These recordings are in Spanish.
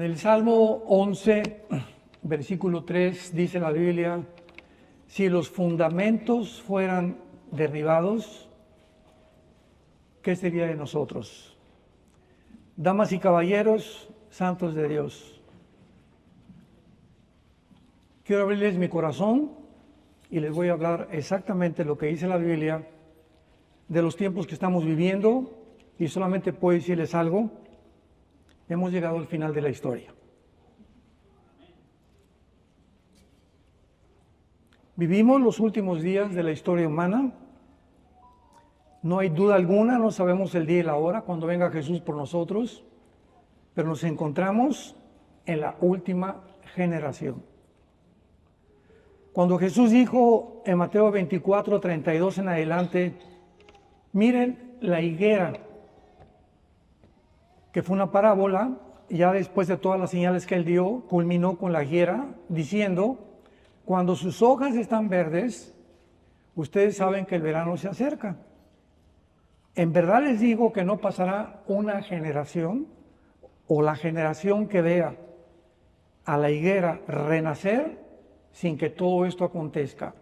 En el Salmo 11, versículo 3, dice la Biblia: si los fundamentos fueran derribados, ¿qué sería de nosotros? Damas y caballeros, santos de Dios, quiero abrirles mi corazón y les voy a hablar exactamente lo que dice la Biblia de los tiempos que estamos viviendo, y solamente puedo decirles algo: hemos llegado al final de la historia. Vivimos los últimos días de la historia humana. No hay duda alguna, no sabemos el día y la hora cuando venga Jesús por nosotros, pero nos encontramos en la última generación. Cuando Jesús dijo en Mateo 24, 32 en adelante: miren la higuera, que fue una parábola, ya después de todas las señales que él dio, culminó con la higuera, diciendo: cuando sus hojas están verdes, ustedes saben que el verano se acerca. En verdad les digo que no pasará una generación, o la generación que vea a la higuera renacer, sin que todo esto acontezca.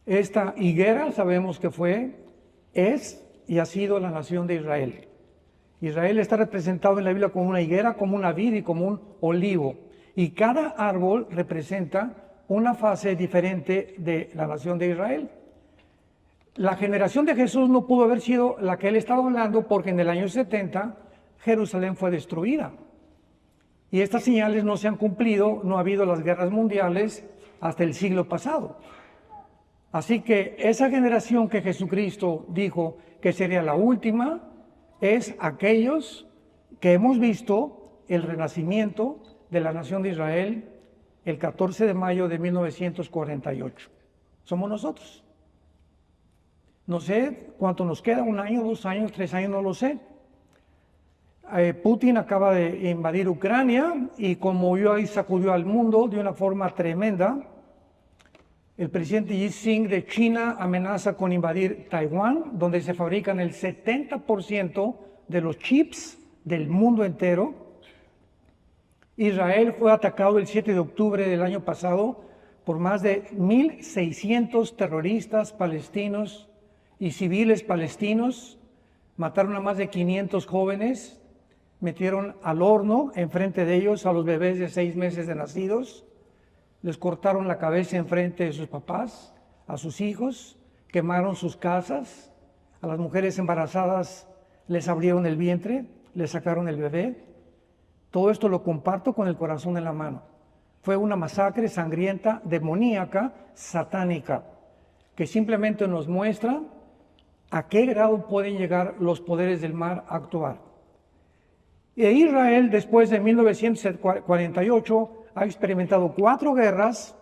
Esta higuera sabemos que es y ha sido la nación de Israel. Israel está representado en la Biblia como una higuera, como una vid y como un olivo. Y cada árbol representa una fase diferente de la nación de Israel. La generación de Jesús no pudo haber sido la que él estaba hablando, porque en el año 70 Jerusalén fue destruida. Y estas señales no se han cumplido, no ha habido las guerras mundiales hasta el siglo pasado. Así que esa generación que Jesucristo dijo que sería la última, es aquellos que hemos visto el renacimiento de la nación de Israel el 14 de mayo de 1948. Somos nosotros. No sé cuánto nos queda, 1 año, 2 años, 3 años, no lo sé. Putin acaba de invadir Ucrania y conmovió y sacudió al mundo de una forma tremenda. El presidente Xi Jinping de China amenaza con invadir Taiwán, donde se fabrican el 70% de los chips del mundo entero. Israel fue atacado el 7 de octubre del año pasado por más de 1.600 terroristas palestinos y civiles palestinos. Mataron a más de 500 jóvenes, metieron al horno enfrente de ellos a los bebés de 6 meses de nacidos. Les cortaron la cabeza enfrente de sus papás, a sus hijos, quemaron sus casas, a las mujeres embarazadas les abrieron el vientre, les sacaron el bebé. Todo esto lo comparto con el corazón en la mano. Fue una masacre sangrienta, demoníaca, satánica, que simplemente nos muestra a qué grado pueden llegar los poderes del mal a actuar. E Israel, después de 1948, ha experimentado 4 guerras.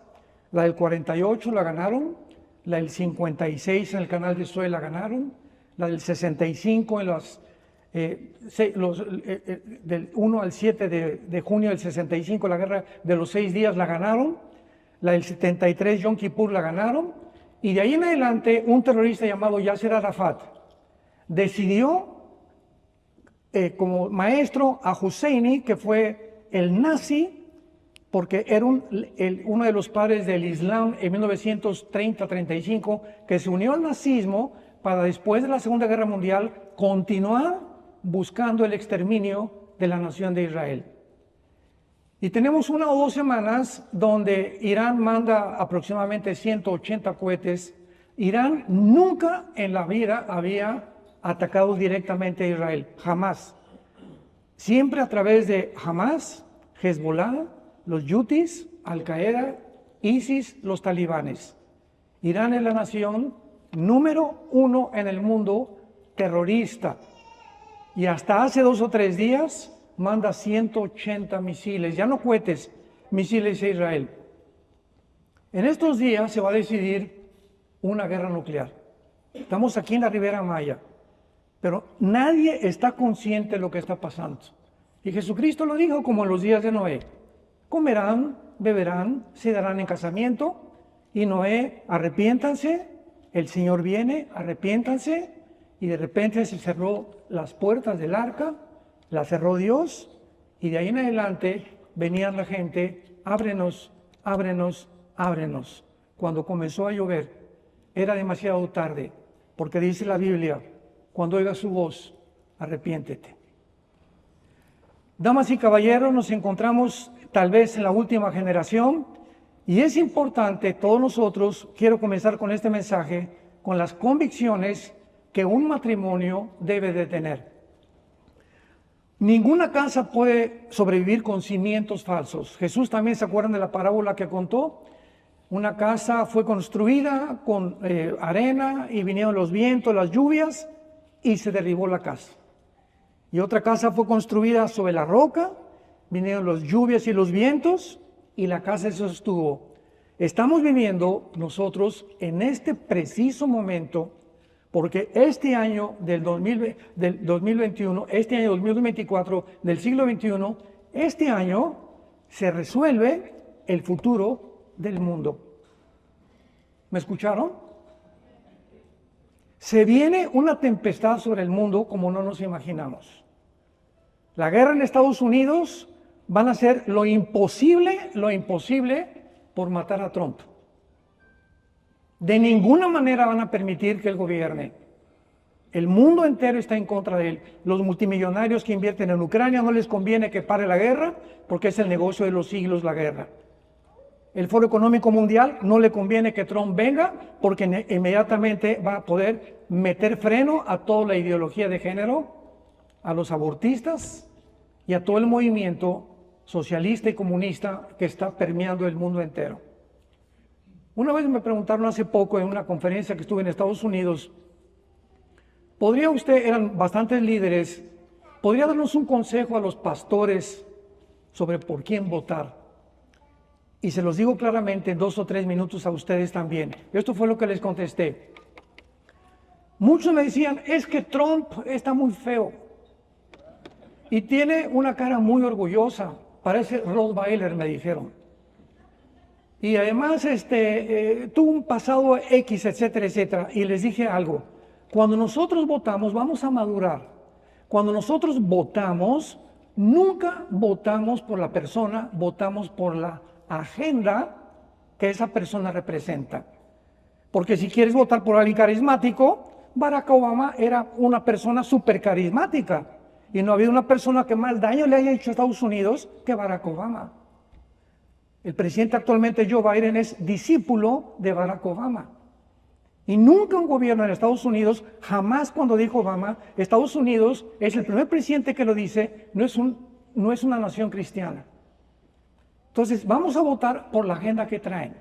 La del 48 la ganaron, la del 56 en el canal de Suez la ganaron, la del 65 en del 1 al 7 de junio del 65, la guerra de los 6 días la ganaron, la del 73 Yom Kippur la ganaron, y de ahí en adelante un terrorista llamado Yasser Arafat decidió como maestro a Husseini, que fue el nazi, porque era uno de los padres del Islam en 1930-35, que se unió al nazismo para, después de la Segunda Guerra Mundial, continuar buscando el exterminio de la nación de Israel. Y tenemos 1 o 2 semanas donde Irán manda aproximadamente 180 cohetes. Irán nunca en la vida había atacado directamente a Israel, jamás. Siempre a través de Hamas, Hezbollah, los Yutis, Al-Qaeda, ISIS, los talibanes. Irán es la nación número 1 en el mundo terrorista. Y hasta hace 2 o 3 días manda 180 misiles, ya no cohetes, misiles a Israel. En estos días se va a decidir una guerra nuclear. Estamos aquí en la Ribera Maya, pero nadie está consciente de lo que está pasando. Y Jesucristo lo dijo como en los días de Noé: comerán, beberán, se darán en casamiento. Y Noé: arrepiéntanse, el Señor viene, arrepiéntanse. Y de repente se cerró las puertas del arca, la cerró Dios, Y de ahí en adelante venían la gente, ábrenos, ábrenos, ábrenos. Cuando comenzó a llover, era demasiado tarde, porque dice la Biblia, cuando oigas su voz, arrepiéntete. Damas y caballeros, nos encontramos tal vez en la última generación y es importante, todos nosotros, quiero comenzar con este mensaje, con las convicciones que un matrimonio debe de tener. Ninguna casa puede sobrevivir con cimientos falsos. Jesús también, ¿se acuerdan de la parábola que contó? Una casa fue construida con arena y vinieron los vientos, las lluvias y se derribó la casa. Y otra casa fue construida sobre la roca, vinieron las lluvias y los vientos y la casa se sostuvo. Estamos viviendo nosotros en este preciso momento, porque este año del 2021, este año 2024, del siglo XXI, este año se resuelve el futuro del mundo. ¿Me escucharon? Se viene una tempestad sobre el mundo como no nos imaginamos. La guerra en Estados Unidos van a hacer lo imposible por matar a Trump. De ninguna manera van a permitir que él gobierne. El mundo entero está en contra de él. Los multimillonarios que invierten en Ucrania no les conviene que pare la guerra porque es el negocio de los siglos la guerra. El Foro Económico Mundial no le conviene que Trump venga porque inmediatamente va a poder meter freno a toda la ideología de género, a los abortistas y a todo el movimiento socialista y comunista que está permeando el mundo entero. Una vez me preguntaron hace poco en una conferencia que estuve en Estados Unidos, ¿podría usted, eran bastantes líderes, podría darnos un consejo a los pastores sobre por quién votar? Y se los digo claramente en 2 o 3 minutos a ustedes también. Esto fue lo que les contesté. Muchos me decían, es que Trump está muy feo y tiene una cara muy orgullosa, parece Rottweiler, me dijeron. Y además tuvo un pasado X, etcétera, etcétera. Y les dije algo, cuando nosotros votamos vamos a madurar. Cuando nosotros votamos, nunca votamos por la persona, votamos por la agenda que esa persona representa. Porque si quieres votar por alguien carismático, Barack Obama era una persona súper carismática. Y no había una persona que más daño le haya hecho a Estados Unidos que Barack Obama. El presidente actualmente, Joe Biden, es discípulo de Barack Obama. Y nunca un gobierno en Estados Unidos, jamás cuando dijo Obama, Estados Unidos es el primer presidente que lo dice, no es una nación cristiana. Entonces, vamos a votar por la agenda que traen.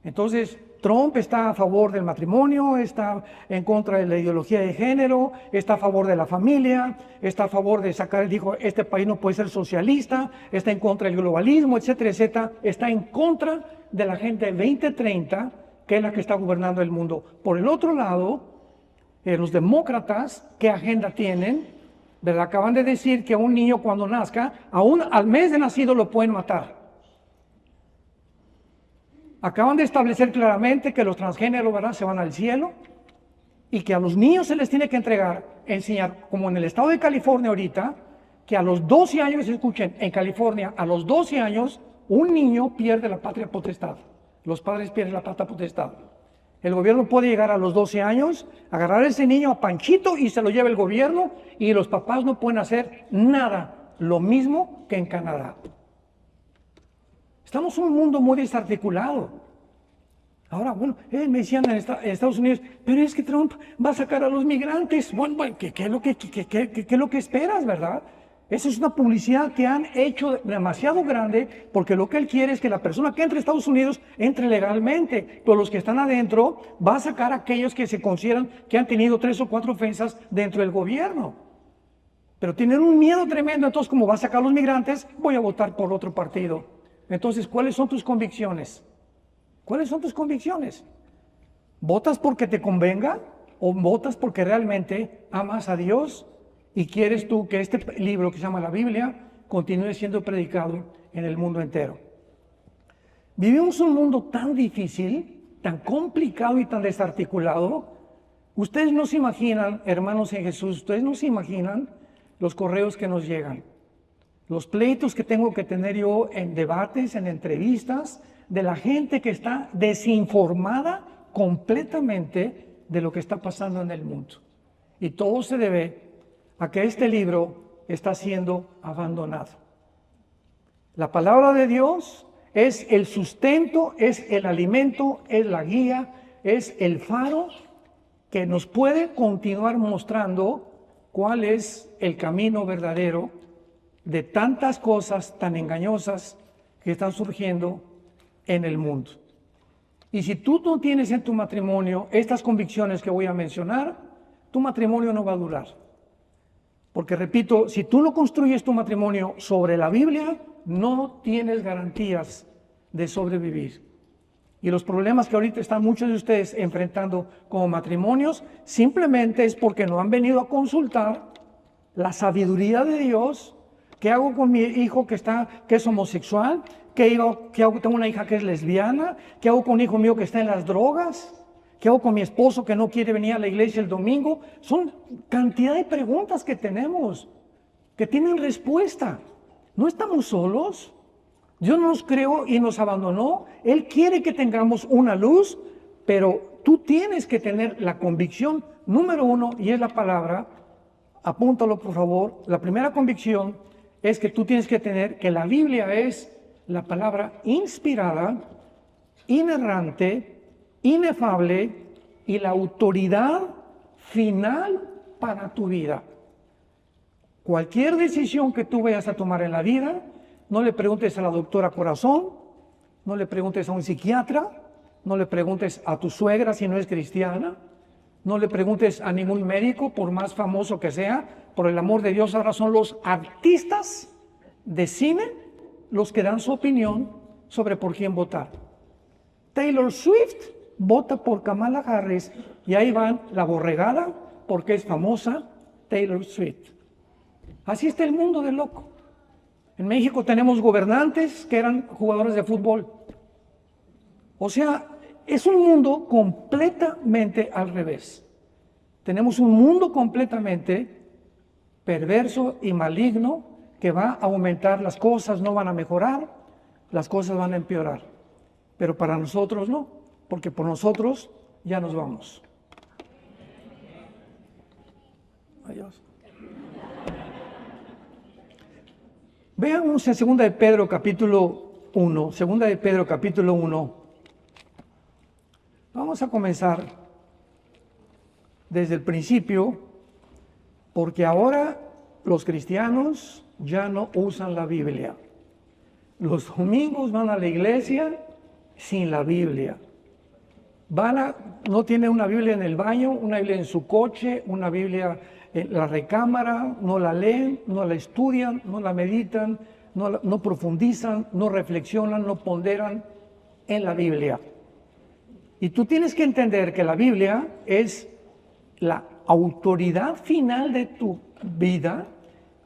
Entonces, Trump está a favor del matrimonio, está en contra de la ideología de género, está a favor de la familia, está a favor de sacar, dijo, este país no puede ser socialista, está en contra del globalismo, etcétera, etcétera. Está en contra de la Agenda 2030, que es la que está gobernando el mundo. Por el otro lado, los demócratas, ¿qué agenda tienen? ¿Verdad? Acaban de decir que a un niño cuando nazca, aún al mes de nacido lo pueden matar. Acaban de establecer claramente que los transgéneros, ¿verdad?, se van al cielo y que a los niños se les tiene que enseñar, como en el estado de California ahorita, que a los 12 años, escuchen, en California, a los 12 años, un niño pierde la patria potestad. Los padres pierden la patria potestad. El gobierno puede llegar a los 12 años, agarrar a ese niño a Panchito y se lo lleva el gobierno y los papás no pueden hacer nada, lo mismo que en Canadá. Estamos en un mundo muy desarticulado. Ahora, bueno, me decían en Estados Unidos, pero es que Trump va a sacar a los migrantes. Bueno, ¿qué es lo que esperas, verdad? Esa es una publicidad que han hecho demasiado grande porque lo que él quiere es que la persona que entre a Estados Unidos entre legalmente, pero los que están adentro va a sacar a aquellos que se consideran que han tenido 3 o 4 ofensas dentro del gobierno. Pero tienen un miedo tremendo, entonces como va a sacar a los migrantes, voy a votar por otro partido. Entonces, ¿cuáles son tus convicciones? ¿Cuáles son tus convicciones? ¿Votas porque te convenga o votas porque realmente amas a Dios y quieres tú que este libro que se llama la Biblia continúe siendo predicado en el mundo entero? Vivimos un mundo tan difícil, tan complicado y tan desarticulado. Ustedes no se imaginan, hermanos en Jesús, ustedes no se imaginan los correos que nos llegan. los pleitos que tengo que tener yo en debates, en entrevistas, de la gente que está desinformada completamente de lo que está pasando en el mundo. Y todo se debe a que este libro está siendo abandonado. La palabra de Dios es el sustento, es el alimento, es la guía, es el faro que nos puede continuar mostrando cuál es el camino verdadero de tantas cosas tan engañosas que están surgiendo en el mundo. Y si tú no tienes en tu matrimonio estas convicciones que voy a mencionar, tu matrimonio no va a durar. Porque repito, si tú no construyes tu matrimonio sobre la Biblia, no tienes garantías de sobrevivir. Y los problemas que ahorita están muchos de ustedes enfrentando como matrimonios, simplemente es porque no han venido a consultar la sabiduría de Dios. ¿Qué hago con mi hijo que es homosexual? ¿Qué hago? Tengo una hija que es lesbiana. ¿Qué hago con un hijo mío que está en las drogas? ¿Qué hago con mi esposo que no quiere venir a la iglesia el domingo? Son cantidad de preguntas que tenemos, que tienen respuesta. No estamos solos. Dios nos creó y nos abandonó. Él quiere que tengamos una luz, pero tú tienes que tener la convicción número uno, y es la palabra. Apúntalo, por favor. La primera convicción es que tú tienes que tener que la Biblia es la palabra inspirada, inerrante, inefable y la autoridad final para tu vida. Cualquier decisión que tú vayas a tomar en la vida, no le preguntes a la doctora Corazón, no le preguntes a un psiquiatra, no le preguntes a tu suegra si no es cristiana, no le preguntes a ningún médico, por más famoso que sea. Por el amor de Dios, ahora son los artistas de cine los que dan su opinión sobre por quién votar. Taylor Swift vota por Kamala Harris y ahí van la borregada porque es famosa Taylor Swift. Así está el mundo de loco. En México tenemos gobernantes que eran jugadores de fútbol. O sea, es un mundo completamente al revés. Tenemos un mundo completamente perverso y maligno que va a aumentar, las cosas no van a mejorar, las cosas van a empeorar. Pero para nosotros no, porque por nosotros ya nos vamos. Adiós. Veamos en 2 de Pedro capítulo 1, 2 de Pedro capítulo 1. Vamos a comenzar desde el principio, porque ahora los cristianos ya no usan la Biblia. Los domingos van a la iglesia sin la Biblia. No tienen una Biblia en el baño, una Biblia en su coche, una Biblia en la recámara, no la leen, no la estudian, no la meditan, no profundizan, no reflexionan, no ponderan en la Biblia. Y tú tienes que entender que la Biblia es la autoridad final de tu vida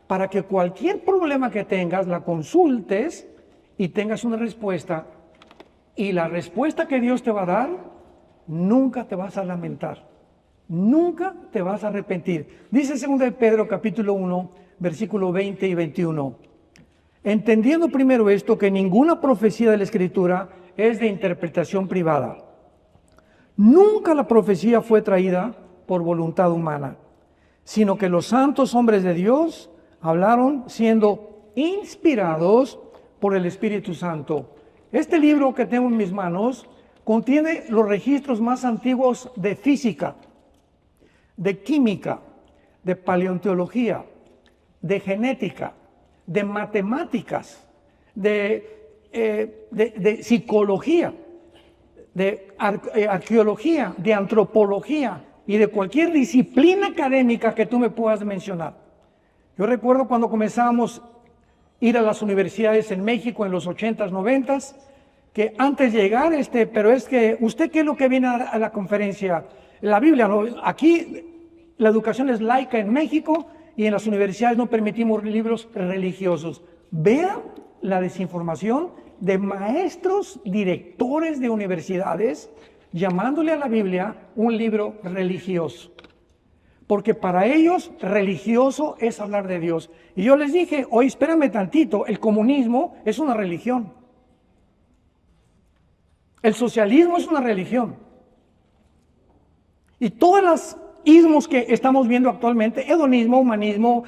para que cualquier problema que tengas la consultes y tengas una respuesta. Y la respuesta que Dios te va a dar, nunca te vas a lamentar, nunca te vas a arrepentir. Dice 2 de Pedro capítulo 1, versículo 20 y 21. Entendiendo primero esto, que ninguna profecía de la Escritura es de interpretación privada. Nunca la profecía fue traída por voluntad humana, sino que los santos hombres de Dios hablaron siendo inspirados por el Espíritu Santo. Este libro que tengo en mis manos contiene los registros más antiguos de física, de química, de paleontología, de genética, de matemáticas, de psicología, de arqueología, de antropología y de cualquier disciplina académica que tú me puedas mencionar. Yo recuerdo cuando comenzábamos a ir a las universidades en México en los 80s, 90s, que antes de llegar, pero es que, ¿usted qué es lo que viene a la conferencia? La Biblia, ¿no? Aquí la educación es laica en México y en las universidades no permitimos libros religiosos. Vean la desinformación de maestros, directores de universidades, llamándole a la Biblia un libro religioso. porque para ellos religioso es hablar de Dios. Y yo les dije, oye, espérame tantito, el comunismo es una religión. El socialismo es una religión. Y todas las ismos que estamos viendo actualmente, hedonismo, humanismo,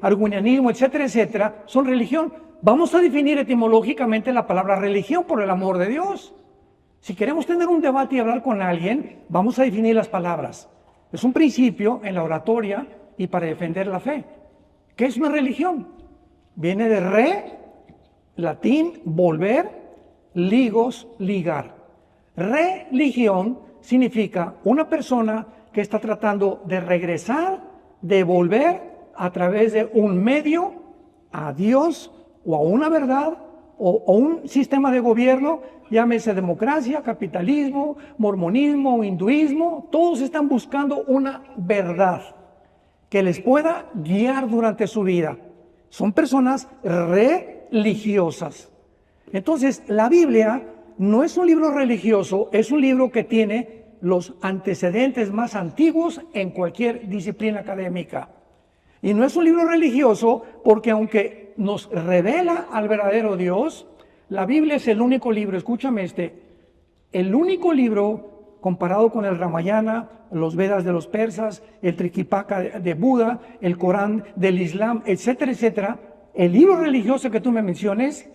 argunianismo, etcétera, etcétera, son religión. Vamos a definir etimológicamente la palabra religión, por el amor de Dios. Si queremos tener un debate y hablar con alguien, vamos a definir las palabras. Es un principio en la oratoria y para defender la fe. ¿Qué es una religión? Viene de re, latín, volver, ligos, ligar. Religión significa una persona que está tratando de regresar, de volver a través de un medio a Dios o a una verdad o un sistema de gobierno, llámese democracia, capitalismo, mormonismo, hinduismo. Todos están buscando una verdad que les pueda guiar durante su vida. Son personas religiosas. Entonces, la Biblia no es un libro religioso, es un libro que tiene los antecedentes más antiguos en cualquier disciplina académica. Y no es un libro religioso porque aunque nos revela al verdadero Dios, la Biblia es el único libro, escúchame el único libro comparado con el Ramayana, los Vedas de los persas, el Tripitaka de Buda, el Corán del Islam, etcétera, etcétera. El libro religioso que tú me menciones,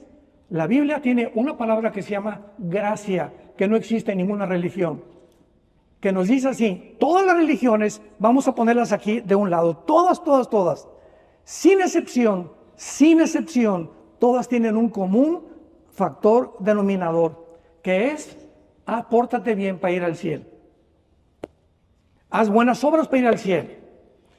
la Biblia tiene una palabra que se llama gracia, que no existe en ninguna religión, que nos dice así: todas las religiones, vamos a ponerlas aquí de un lado, todas, sin excepción, todas tienen un común factor denominador, que es: pórtate bien para ir al cielo, haz buenas obras para ir al cielo,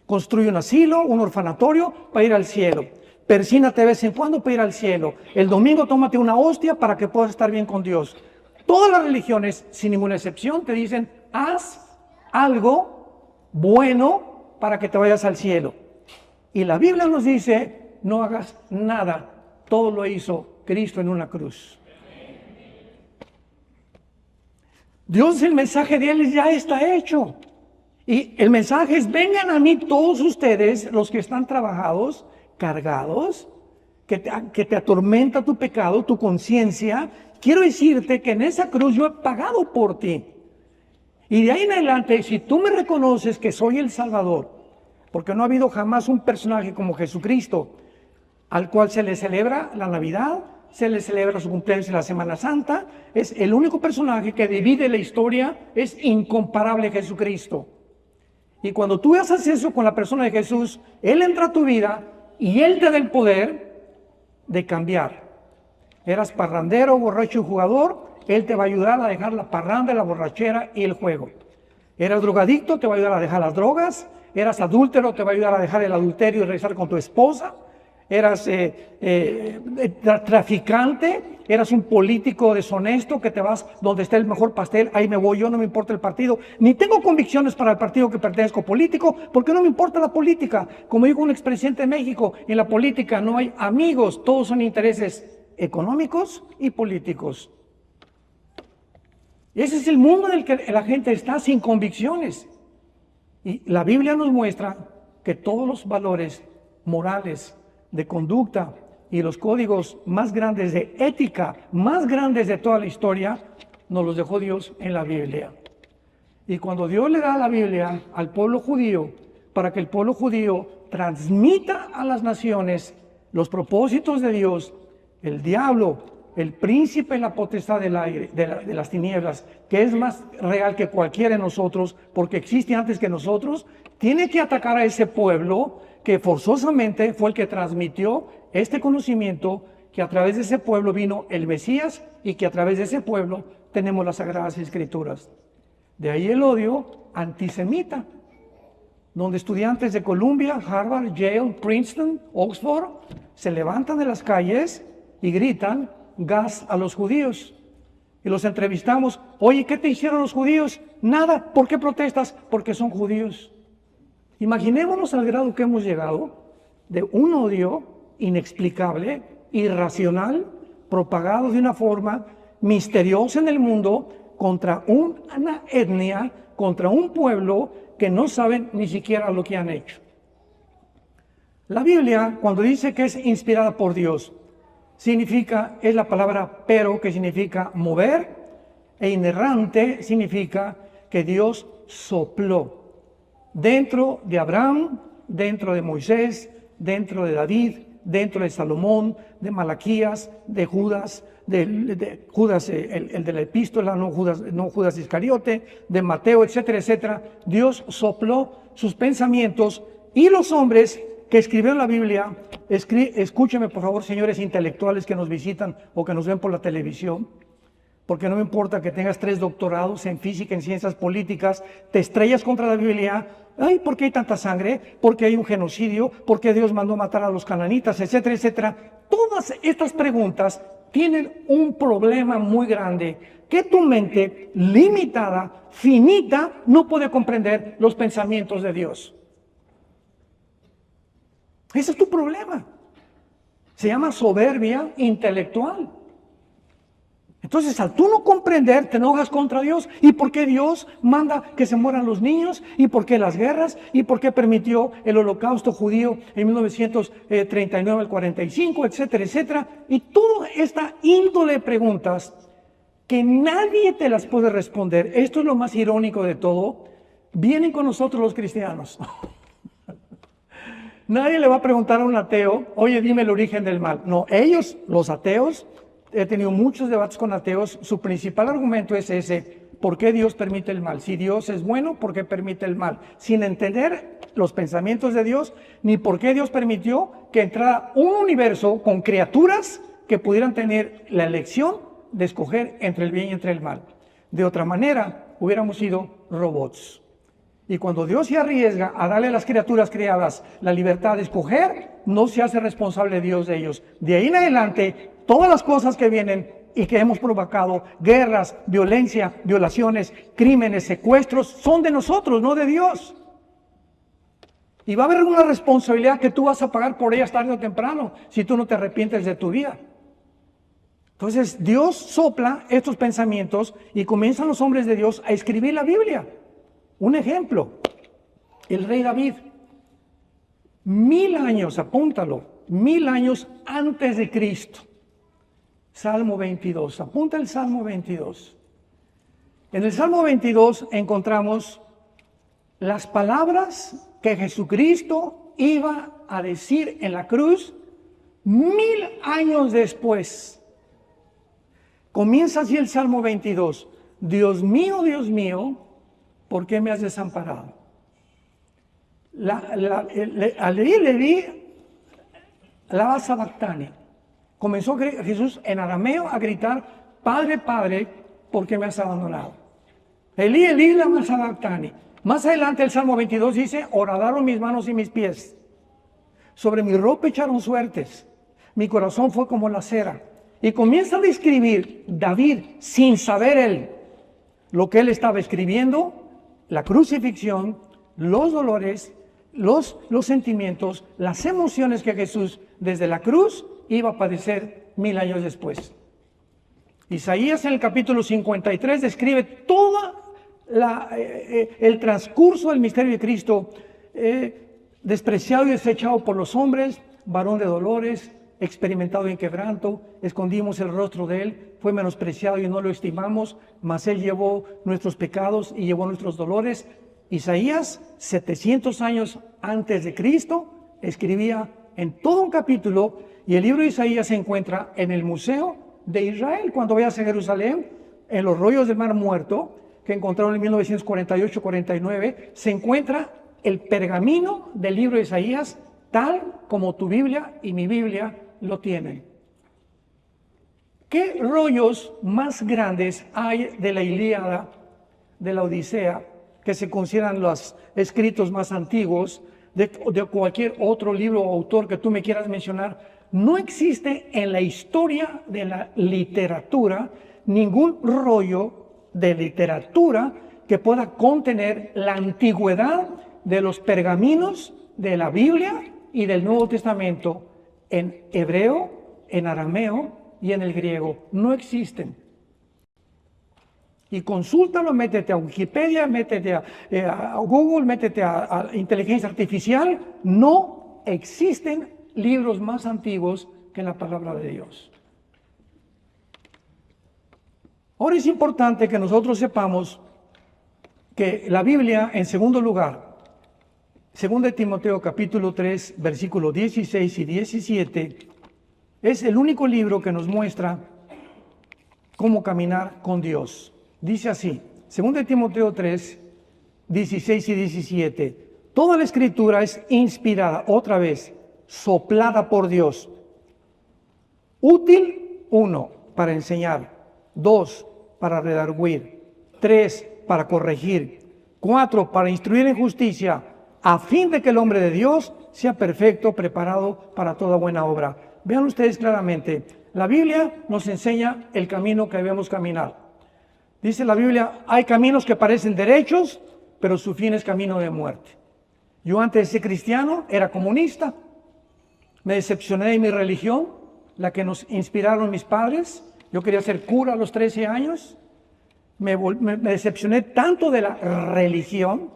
construye un asilo, un orfanatorio para ir al cielo, persínate de vez en cuando para ir al cielo, el domingo tómate una hostia para que puedas estar bien con Dios. Todas las religiones, sin ninguna excepción, te dicen: haz algo bueno para que te vayas al cielo. Y la Biblia nos dice: no hagas nada, todo lo hizo Cristo en una cruz. Dios, el mensaje de Él ya está hecho. Y el mensaje es: vengan a mí todos ustedes, los que están trabajados, cargados, que te atormenta tu pecado, tu conciencia. Quiero decirte que en esa cruz yo he pagado por ti. Y de ahí en adelante, si tú me reconoces que soy el Salvador, porque no ha habido jamás un personaje como Jesucristo, al cual se le celebra la Navidad, se le celebra su cumpleaños en la Semana Santa, es el único personaje que divide la historia, es incomparable Jesucristo. Y cuando tú haces eso con la persona de Jesús, Él entra a tu vida y Él te da el poder de cambiar. Eras parrandero, borracho y jugador, Él te va a ayudar a dejar la parranda, la borrachera y el juego. Eras drogadicto, te va a ayudar a dejar las drogas. Eras adúltero, te va a ayudar a dejar el adulterio y regresar con tu esposa. Eras traficante, eras un político deshonesto que te vas donde está el mejor pastel, ahí me voy yo, no me importa el partido, ni tengo convicciones para el partido que pertenezco político, porque no me importa la política. Como dijo un expresidente de México, en la política no hay amigos, todos son intereses económicos y políticos. Ese es el mundo en el que la gente está sin convicciones. Y la Biblia nos muestra que todos los valores morales, de conducta y los códigos más grandes de ética, más grandes de toda la historia, nos los dejó Dios en la Biblia. Y cuando Dios le da la Biblia al pueblo judío, para que el pueblo judío transmita a las naciones los propósitos de Dios, el diablo, el príncipe y la potestad del aire, de las tinieblas, que es más real que cualquiera de nosotros, porque existe antes que nosotros, tiene que atacar a ese pueblo que forzosamente fue el que transmitió este conocimiento, que a través de ese pueblo vino el Mesías y que a través de ese pueblo tenemos las Sagradas Escrituras. De ahí el odio antisemita, donde estudiantes de Columbia, Harvard, Yale, Princeton, Oxford se levantan de las calles y gritan gas a los judíos. Y los entrevistamos: oye, ¿qué te hicieron los judíos? Nada. ¿Por qué protestas? Porque son judíos. Imaginémonos al grado que hemos llegado de un odio inexplicable, irracional, propagado de una forma misteriosa en el mundo contra una etnia contra un pueblo que no saben ni siquiera lo que han hecho. La Biblia, cuando dice que es inspirada por Dios, es la palabra pero, que significa mover, e inerrante significa que Dios sopló dentro de Abraham, dentro de Moisés, dentro de David, dentro de Salomón, de Malaquías, de Judas, de Judas, el de la epístola, no Judas Iscariote, de Mateo, etcétera, etcétera. Dios sopló sus pensamientos, y los hombres que escribieron la Biblia, escúchenme por favor, señores intelectuales que nos visitan o que nos ven por la televisión, porque no me importa que tengas 3 doctorados en física, en ciencias políticas, te estrellas contra la Biblia. Ay, ¿por qué hay tanta sangre? ¿Por qué hay un genocidio? ¿Por qué Dios mandó matar a los cananitas? Etcétera, etcétera. Todas estas preguntas tienen un problema muy grande, que tu mente limitada, finita, no puede comprender los pensamientos de Dios. Ese es tu problema. Se llama soberbia intelectual. Entonces, al tú no comprender, te enojas contra Dios. ¿Y por qué Dios manda que se mueran los niños? ¿Y por qué las guerras? ¿Y por qué permitió el holocausto judío en 1939 al 45, etcétera, etcétera? Y toda esta índole de preguntas que nadie te las puede responder. Esto es lo más irónico de todo. Vienen con nosotros los cristianos. Nadie le va a preguntar a un ateo, oye, dime el origen del mal. No, ellos, los ateos, he tenido muchos debates con ateos, su principal argumento es ese: ¿por qué Dios permite el mal? Si Dios es bueno, ¿por qué permite el mal? Sin entender los pensamientos de Dios, ni por qué Dios permitió que entrara un universo con criaturas que pudieran tener la elección de escoger entre el bien y entre el mal. De otra manera, hubiéramos sido robots. Y cuando Dios se arriesga a darle a las criaturas creadas la libertad de escoger, no se hace responsable Dios de ellos. De ahí en adelante, todas las cosas que vienen y que hemos provocado, guerras, violencia, violaciones, crímenes, secuestros, son de nosotros, no de Dios. Y va a haber una responsabilidad que tú vas a pagar por ellas tarde o temprano, si tú no te arrepientes de tu vida. Entonces, Dios sopla estos pensamientos y comienzan los hombres de Dios a escribir la Biblia. Un ejemplo, el rey David, 1000 años, apúntalo, 1000 años antes de Cristo. Salmo 22, apunta el Salmo 22. En el Salmo 22 encontramos las palabras que Jesucristo iba a decir en la cruz 1000 años después. Comienza así el Salmo 22. Dios mío, ¿por qué me has desamparado? Leí, lama sabactani. Comenzó Jesús en arameo a gritar: Padre, Padre, ¿por qué me has abandonado? Elí, lama sabactani. Más adelante el Salmo 22 dice: horadaron mis manos y mis pies. Sobre mi ropa echaron suertes. Mi corazón fue como la cera. Y comienza a describir David, sin saber él lo que él estaba escribiendo: la crucifixión, los dolores, los sentimientos, las emociones que Jesús desde la cruz iba a padecer 1000 años después. Isaías en el capítulo 53 describe todo el transcurso del misterio de Cristo, despreciado y desechado por los hombres, varón de dolores, experimentado en quebranto, escondimos el rostro de él, fue menospreciado y no lo estimamos, mas él llevó nuestros pecados y llevó nuestros dolores. Isaías, 700 años antes de Cristo, escribía en todo un capítulo, y el libro de Isaías se encuentra en el Museo de Israel. Cuando vayas a Jerusalén, en los rollos del Mar Muerto, que encontraron en 1948-49, se encuentra el pergamino del libro de Isaías, tal como tu Biblia y mi Biblia lo tienen. ¿Qué rollos más grandes hay de la Ilíada, de la Odisea, que se consideran los escritos más antiguos, de cualquier otro libro o autor que tú me quieras mencionar? No existe en la historia de la literatura ningún rollo de literatura que pueda contener la antigüedad de los pergaminos de la Biblia y del Nuevo Testamento en hebreo, en arameo y en el griego. No existen. Y consúltalo, métete a Wikipedia, métete a Google, métete a inteligencia artificial. No existen libros más antiguos que la palabra de Dios. Ahora es importante que nosotros sepamos que la Biblia, en segundo lugar, 2 Timoteo capítulo 3, versículos 16 y 17, es el único libro que nos muestra cómo caminar con Dios. Dice así, 2 Timoteo 3, 16 y 17, toda la escritura es inspirada, otra vez, soplada por Dios. Útil, 1, para enseñar, 2, para redarguir, 3, para corregir, 4, para instruir en justicia, a fin de que el hombre de Dios sea perfecto, preparado para toda buena obra. Vean ustedes claramente, la Biblia nos enseña el camino que debemos caminar. Dice la Biblia, hay caminos que parecen derechos, pero su fin es camino de muerte. Yo antes de ser cristiano era comunista, me decepcioné de mi religión, la que nos inspiraron mis padres. Yo quería ser cura a los 13 años, me decepcioné tanto de la religión,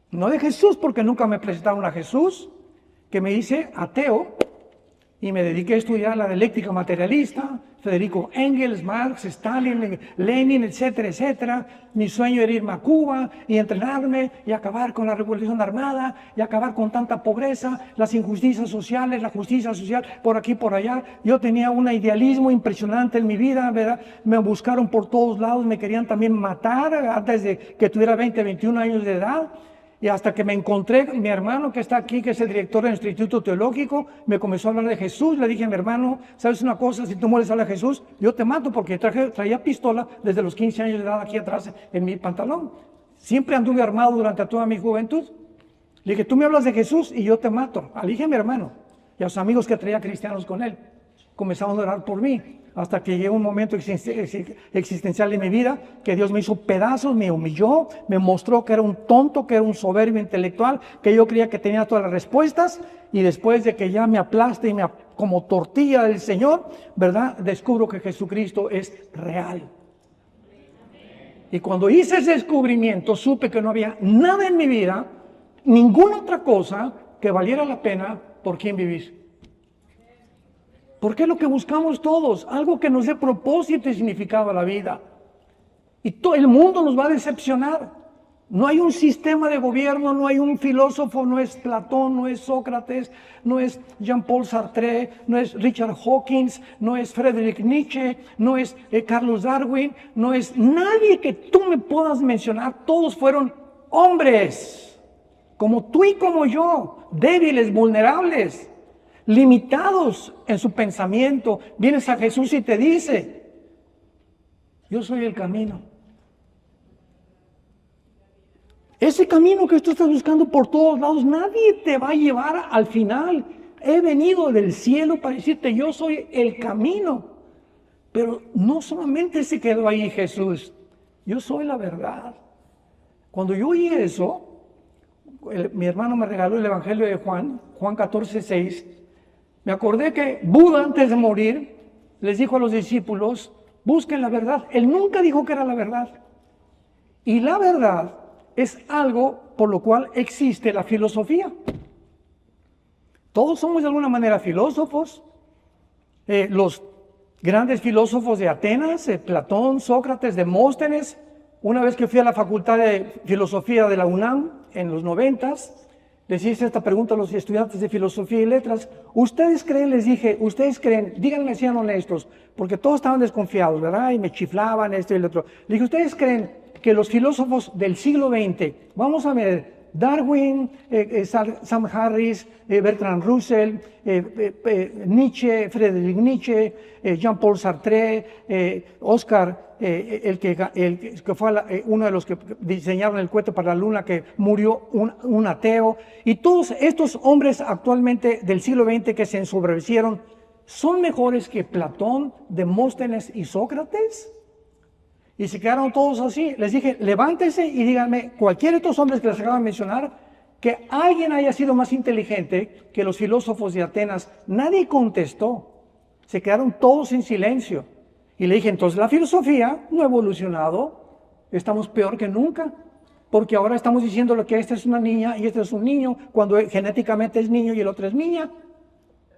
no de Jesús, porque nunca me presentaron a Jesús, que me hice ateo y me dediqué a estudiar la dialéctica materialista, Federico Engels, Marx, Stalin, Lenin, etcétera, etcétera. Mi sueño era irme a Cuba y entrenarme y acabar con la revolución armada y acabar con tanta pobreza, las injusticias sociales, la justicia social por aquí por allá. Yo tenía un idealismo impresionante en mi vida, ¿verdad? Me buscaron por todos lados, me querían también matar antes de que tuviera 20, 21 años de edad. Y hasta que me encontré, mi hermano que está aquí, que es el director del Instituto Teológico, me comenzó a hablar de Jesús. Le dije a mi hermano, ¿sabes una cosa? Si tú mueres a hablar de Jesús, yo te mato, porque traía pistola desde los 15 años de edad aquí atrás en mi pantalón. Siempre anduve armado durante toda mi juventud. Le dije, tú me hablas de Jesús y yo te mato. Le dije a mi hermano y a los amigos que traía cristianos con él. Comenzaron a orar por mí, hasta que llegó un momento existencial en mi vida que Dios me hizo pedazos, me humilló, me mostró que era un tonto, que era un soberbio intelectual, que yo creía que tenía todas las respuestas, y después de que ya me aplaste y como tortilla del Señor, ¿verdad? Descubro que Jesucristo es real. Y cuando hice ese descubrimiento, supe que no había nada en mi vida, ninguna otra cosa que valiera la pena por quien vivir. Porque es lo que buscamos todos, algo que nos dé propósito y significado a la vida. Y todo el mundo nos va a decepcionar. No hay un sistema de gobierno, no hay un filósofo, no es Platón, no es Sócrates, no es Jean-Paul Sartre, no es Richard Hawkins, no es Friedrich Nietzsche, no es Carlos Darwin, no es nadie que tú me puedas mencionar. Todos fueron hombres, como tú y como yo, débiles, vulnerables, limitados en su pensamiento. Vienes a Jesús y te dice, yo soy el camino. Ese camino que tú estás buscando por todos lados, nadie te va a llevar al final. He venido del cielo para decirte, yo soy el camino. Pero no solamente se quedó ahí Jesús, yo soy la verdad. Cuando yo oí eso, mi hermano me regaló el Evangelio de Juan 14:6. Me acordé que Buda, antes de morir, les dijo a los discípulos, busquen la verdad. Él nunca dijo que era la verdad. Y la verdad es algo por lo cual existe la filosofía. Todos somos de alguna manera filósofos. Los grandes filósofos de Atenas, Platón, Sócrates, Demóstenes. Una vez que fui a la Facultad de Filosofía de la UNAM, en los 90s, les hice esta pregunta a los estudiantes de Filosofía y Letras. ¿Ustedes creen? Les dije, ¿ustedes creen? Díganme, sean honestos, porque todos estaban desconfiados, ¿verdad? Y me chiflaban esto y el otro. Les dije, ¿ustedes creen que los filósofos del siglo XX, vamos a ver, Darwin, Sam Harris, Bertrand Russell, Nietzsche, Friedrich Nietzsche, Jean-Paul Sartre, Oscar, el que fue uno de los que diseñaron el cohete para la luna, que murió un ateo, y todos estos hombres actualmente del siglo XX que se ensombrecieron, ¿son mejores que Platón, Demóstenes y Sócrates? Y se quedaron todos así. Les dije, levántense y díganme, cualquiera de estos hombres que les acabo de mencionar, que alguien haya sido más inteligente que los filósofos de Atenas. Nadie contestó. Se quedaron todos en silencio. Y le dije, entonces la filosofía no ha evolucionado, estamos peor que nunca, porque ahora estamos diciendo que esta es una niña y este es un niño, cuando genéticamente es niño y el otro es niña.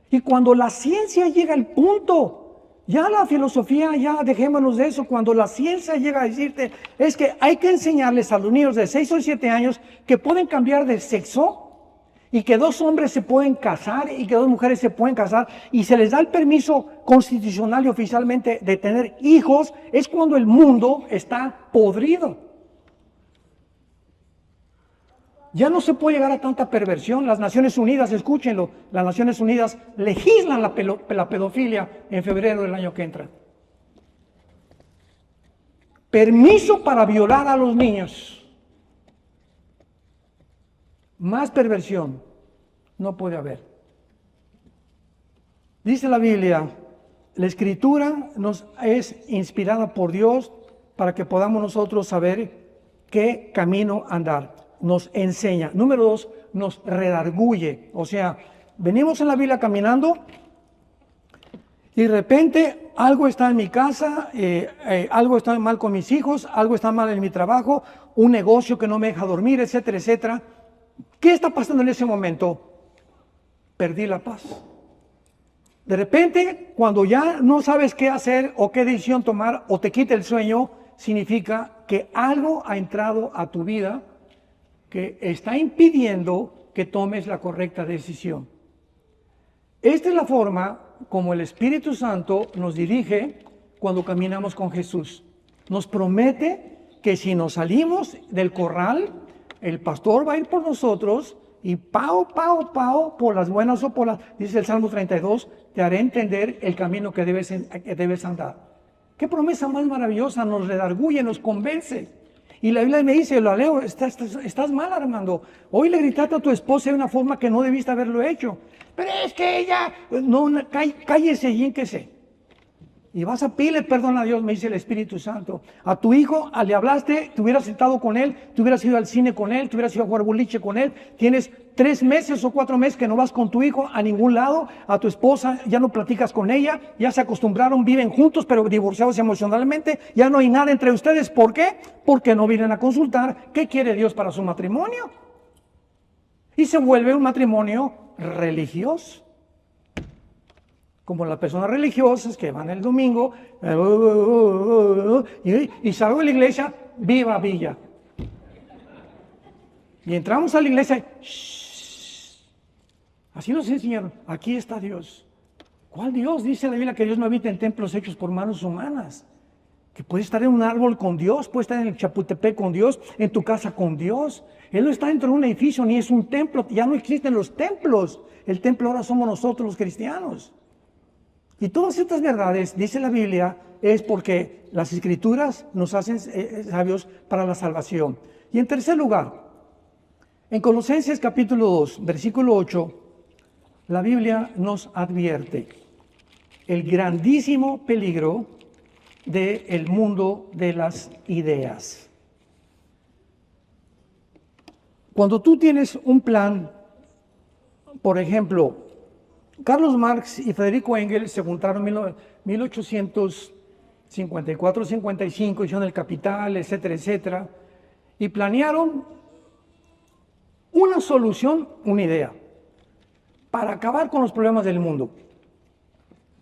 Y cuando la ciencia llega al punto, ya la filosofía, ya dejémonos de eso, cuando la ciencia llega a decirte, es que hay que enseñarles a los niños de 6 o 7 años que pueden cambiar de sexo, y que 2 hombres se pueden casar y que 2 mujeres se pueden casar y se les da el permiso constitucional y oficialmente de tener hijos, es cuando el mundo está podrido. Ya no se puede llegar a tanta perversión. Las Naciones Unidas, escúchenlo, las Naciones Unidas legislan la pedofilia en febrero del año que entra. Permiso para violar a los niños. Más perversión no puede haber. Dice la Biblia, la Escritura nos es inspirada por Dios para que podamos nosotros saber qué camino andar. Nos enseña. Número 2, nos redarguye. O sea, venimos en la Biblia caminando y de repente algo está en mi casa, algo está mal con mis hijos, algo está mal en mi trabajo, un negocio que no me deja dormir, etcétera, etcétera. ¿Qué está pasando en ese momento? Perdí la paz. De repente, cuando ya no sabes qué hacer o qué decisión tomar o te quita el sueño, significa que algo ha entrado a tu vida que está impidiendo que tomes la correcta decisión. Esta es la forma como el Espíritu Santo nos dirige cuando caminamos con Jesús. Nos promete que si nos salimos del corral, el pastor va a ir por nosotros y pao, por las buenas o por las, dice el Salmo 32, te haré entender el camino que debes andar. Qué promesa más maravillosa, nos redarguye, nos convence. Y la Biblia me dice, lo leo, estás mal, Armando. Hoy le gritaste a tu esposa de una forma que no debiste haberlo hecho. Pero es que ella, no, cállese y ínquese. Y vas a pedirle perdón a Dios, me dice el Espíritu Santo. A tu hijo, le hablaste, te hubieras sentado con él, te hubieras ido al cine con él, te hubieras ido a jugar boliche con él. Tienes 3 meses o 4 meses que no vas con tu hijo a ningún lado. A tu esposa ya no platicas con ella, ya se acostumbraron, viven juntos, pero divorciados emocionalmente. Ya no hay nada entre ustedes. ¿Por qué? Porque no vienen a consultar qué quiere Dios para su matrimonio. Y se vuelve un matrimonio religioso. Como las personas religiosas que van el domingo y salgo de la iglesia, viva Villa. Y entramos a la iglesia, shh, así nos enseñaron, aquí está Dios. ¿Cuál Dios? Dice la Biblia que Dios no habita en templos hechos por manos humanas. Que puedes estar en un árbol con Dios, puedes estar en el Chapultepec con Dios, en tu casa con Dios. Él no está dentro de un edificio ni es un templo, ya no existen los templos. El templo ahora somos nosotros los cristianos. Y todas estas verdades, dice la Biblia, es porque las Escrituras nos hacen sabios para la salvación. Y en tercer lugar, en Colosenses capítulo 2, versículo 8, la Biblia nos advierte el grandísimo peligro del mundo de las ideas. Cuando tú tienes un plan, por ejemplo, Carlos Marx y Federico Engels se juntaron en 1854-55, hicieron el Capital, etcétera, etcétera, y planearon una solución, una idea, para acabar con los problemas del mundo.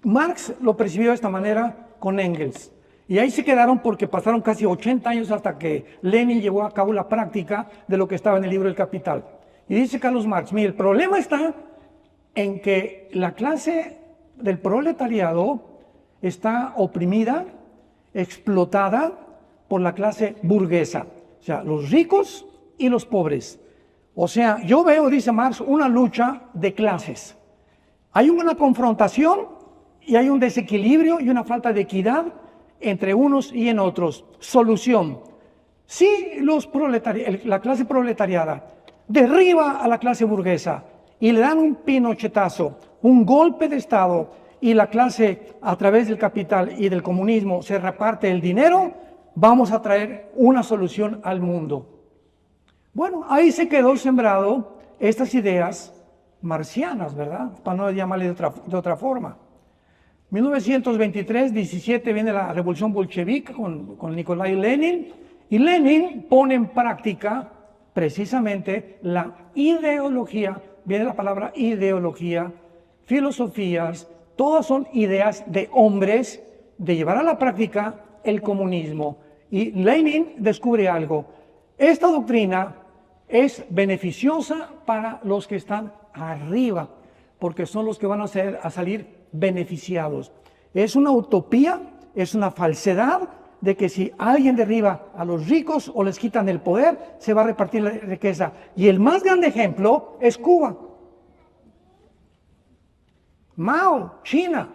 Marx lo percibió de esta manera con Engels, y ahí se quedaron porque pasaron casi 80 años hasta que Lenin llevó a cabo la práctica de lo que estaba en el libro del Capital. Y dice Carlos Marx, mire, el problema está en que la clase del proletariado está oprimida, explotada por la clase burguesa, o sea, los ricos y los pobres. O sea, yo veo, dice Marx, una lucha de clases. Hay una confrontación y hay un desequilibrio y una falta de equidad entre unos y en otros. Solución: si la clase proletariada derriba a la clase burguesa y le dan un pinochetazo, un golpe de Estado, y la clase a través del capital y del comunismo se reparte el dinero, vamos a traer una solución al mundo. Bueno, ahí se quedó sembrado estas ideas marcianas, ¿verdad? Para no llamarle de otra forma. 1923-17 viene la revolución bolchevique con Nikolai Lenin, Y Lenin pone en práctica precisamente la ideología, viene la palabra ideología, filosofías, todas son ideas de hombres de llevar a la práctica el comunismo. Y Lenin descubre algo: esta doctrina es beneficiosa para los que están arriba, porque son los que van a salir beneficiados. Es una utopía, es una falsedad de que si alguien derriba a los ricos o les quitan el poder, se va a repartir la riqueza. Y el más grande ejemplo es Cuba. Mao, China.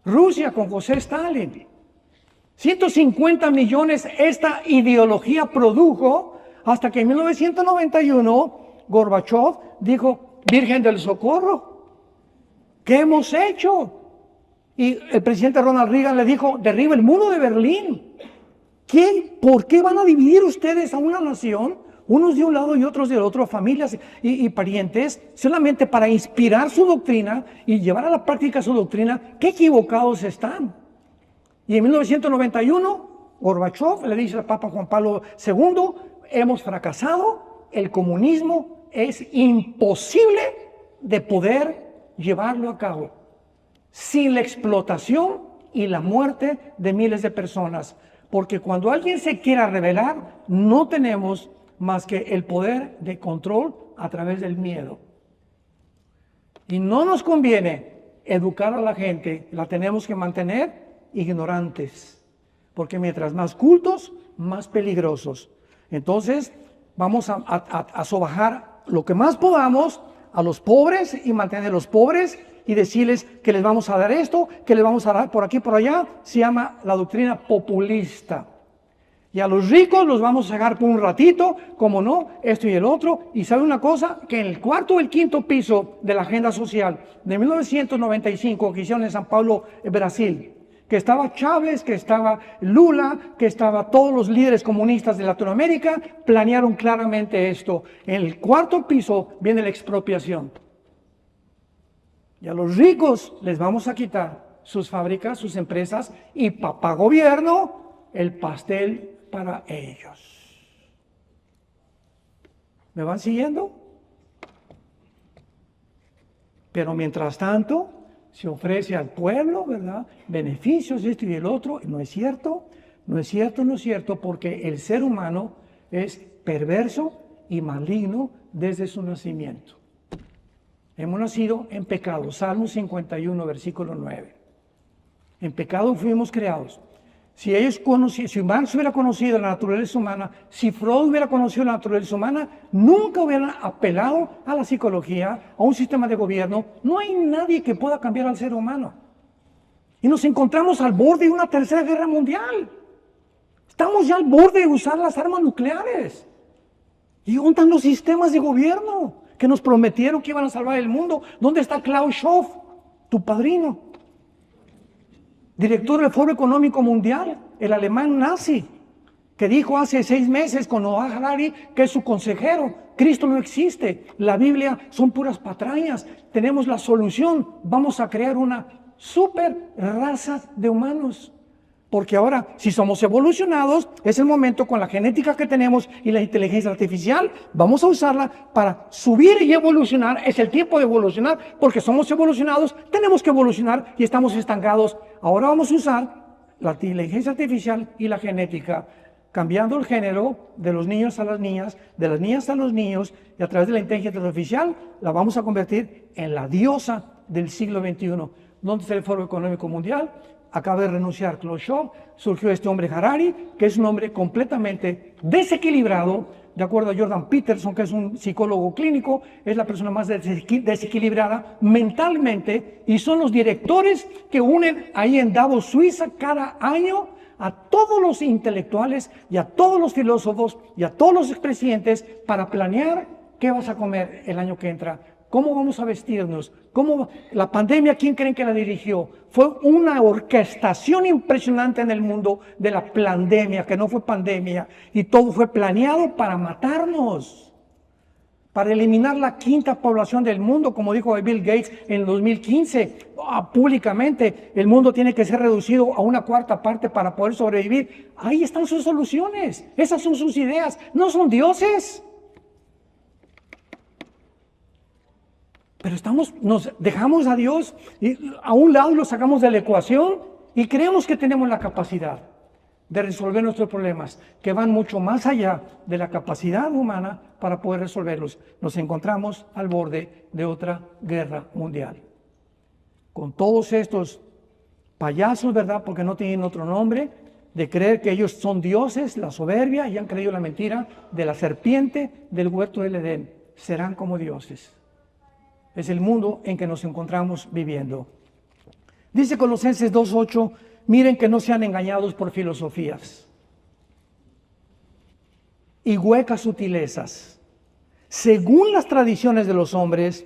Rusia con José Stalin. 150 millones esta ideología produjo hasta que en 1991 Gorbachev dijo: Virgen del Socorro, ¿qué hemos hecho? Y el presidente Ronald Reagan le dijo: derriba el muro de Berlín. ¿Por qué van a dividir ustedes a una nación, unos de un lado y otros del otro, familias y parientes, solamente para inspirar su doctrina y llevar a la práctica su doctrina? ¡Qué equivocados están! Y en 1991, Gorbachev le dice al Papa Juan Pablo II: hemos fracasado, el comunismo es imposible de poder llevarlo a cabo sin la explotación y la muerte de miles de personas. Porque cuando alguien se quiera rebelar, no tenemos más que el poder de control a través del miedo. Y no nos conviene educar a la gente, la tenemos que mantener ignorantes, porque mientras más cultos, más peligrosos. Entonces, vamos a sobajar lo que más podamos a los pobres y mantener a los pobres y decirles que les vamos a dar esto, que les vamos a dar por aquí, por allá. Se llama la doctrina populista. Y a los ricos los vamos a sacar por un ratito, como no, esto y el otro. Y sabe una cosa, que en el cuarto o el quinto piso de la agenda social de 1995 que hicieron en San Paulo, Brasil, que estaba Chávez, que estaba Lula, que estaba todos los líderes comunistas de Latinoamérica, planearon claramente esto. En el cuarto piso viene la expropiación. Y a los ricos les vamos a quitar sus fábricas, sus empresas, y papá gobierno, el pastel para ellos. ¿Me van siguiendo? Pero mientras tanto, se ofrece al pueblo, ¿verdad?, beneficios, esto y el otro. No es cierto, no es cierto, no es cierto, porque el ser humano es perverso y maligno desde su nacimiento. Hemos nacido en pecado. Salmo 51, versículo 9. En pecado fuimos creados. Si Marx hubiera conocido la naturaleza humana, si Freud hubiera conocido la naturaleza humana, nunca hubieran apelado a la psicología, a un sistema de gobierno. No hay nadie que pueda cambiar al ser humano. Y nos encontramos al borde de una tercera guerra mundial. Estamos ya al borde de usar las armas nucleares. ¿Y dónde están los sistemas de gobierno que nos prometieron que iban a salvar el mundo? ¿Dónde está Klaus Schwab, tu padrino? Director del Foro Económico Mundial, el alemán nazi, que dijo hace 6 meses con Noah Harari, que es su consejero: Cristo no existe, la Biblia son puras patrañas, tenemos la solución, vamos a crear una super raza de humanos. Porque ahora, si somos evolucionados, es el momento, con la genética que tenemos y la inteligencia artificial, vamos a usarla para subir y evolucionar. Es el tiempo de evolucionar, porque somos evolucionados, tenemos que evolucionar y estamos estancados. Ahora vamos a usar la inteligencia artificial y la genética, cambiando el género de los niños a las niñas, de las niñas a los niños, y a través de la inteligencia artificial la vamos a convertir en la diosa del siglo XXI. ¿Dónde está el Foro Económico Mundial? Acaba de renunciar Klaus Schwab, surgió este hombre Harari, que es un hombre completamente desequilibrado, de acuerdo a Jordan Peterson, que es un psicólogo clínico, es la persona más desequilibrada mentalmente, y son los directores que unen ahí en Davos, Suiza, cada año a todos los intelectuales y a todos los filósofos y a todos los expresidentes para planear qué vas a comer el año que entra. ¿Cómo vamos a vestirnos? La pandemia, ¿quién creen que la dirigió? Fue una orquestación impresionante en el mundo de la pandemia, que no fue pandemia, y todo fue planeado para matarnos, para eliminar la quinta población del mundo, como dijo Bill Gates en el 2015, públicamente. El mundo tiene que ser reducido a una cuarta parte para poder sobrevivir. Ahí están sus soluciones, esas son sus ideas, no son dioses. Pero nos dejamos a Dios a un lado y lo sacamos de la ecuación y creemos que tenemos la capacidad de resolver nuestros problemas, que van mucho más allá de la capacidad humana para poder resolverlos. Nos encontramos al borde de otra guerra mundial. Con todos estos payasos, ¿verdad? Porque no tienen otro nombre, de creer que ellos son dioses, la soberbia, y han creído la mentira de la serpiente del huerto del Edén. Serán como dioses. Es el mundo en que nos encontramos viviendo. Dice Colosenses 2:8, miren que no sean engañados por filosofías y huecas sutilezas, según las tradiciones de los hombres,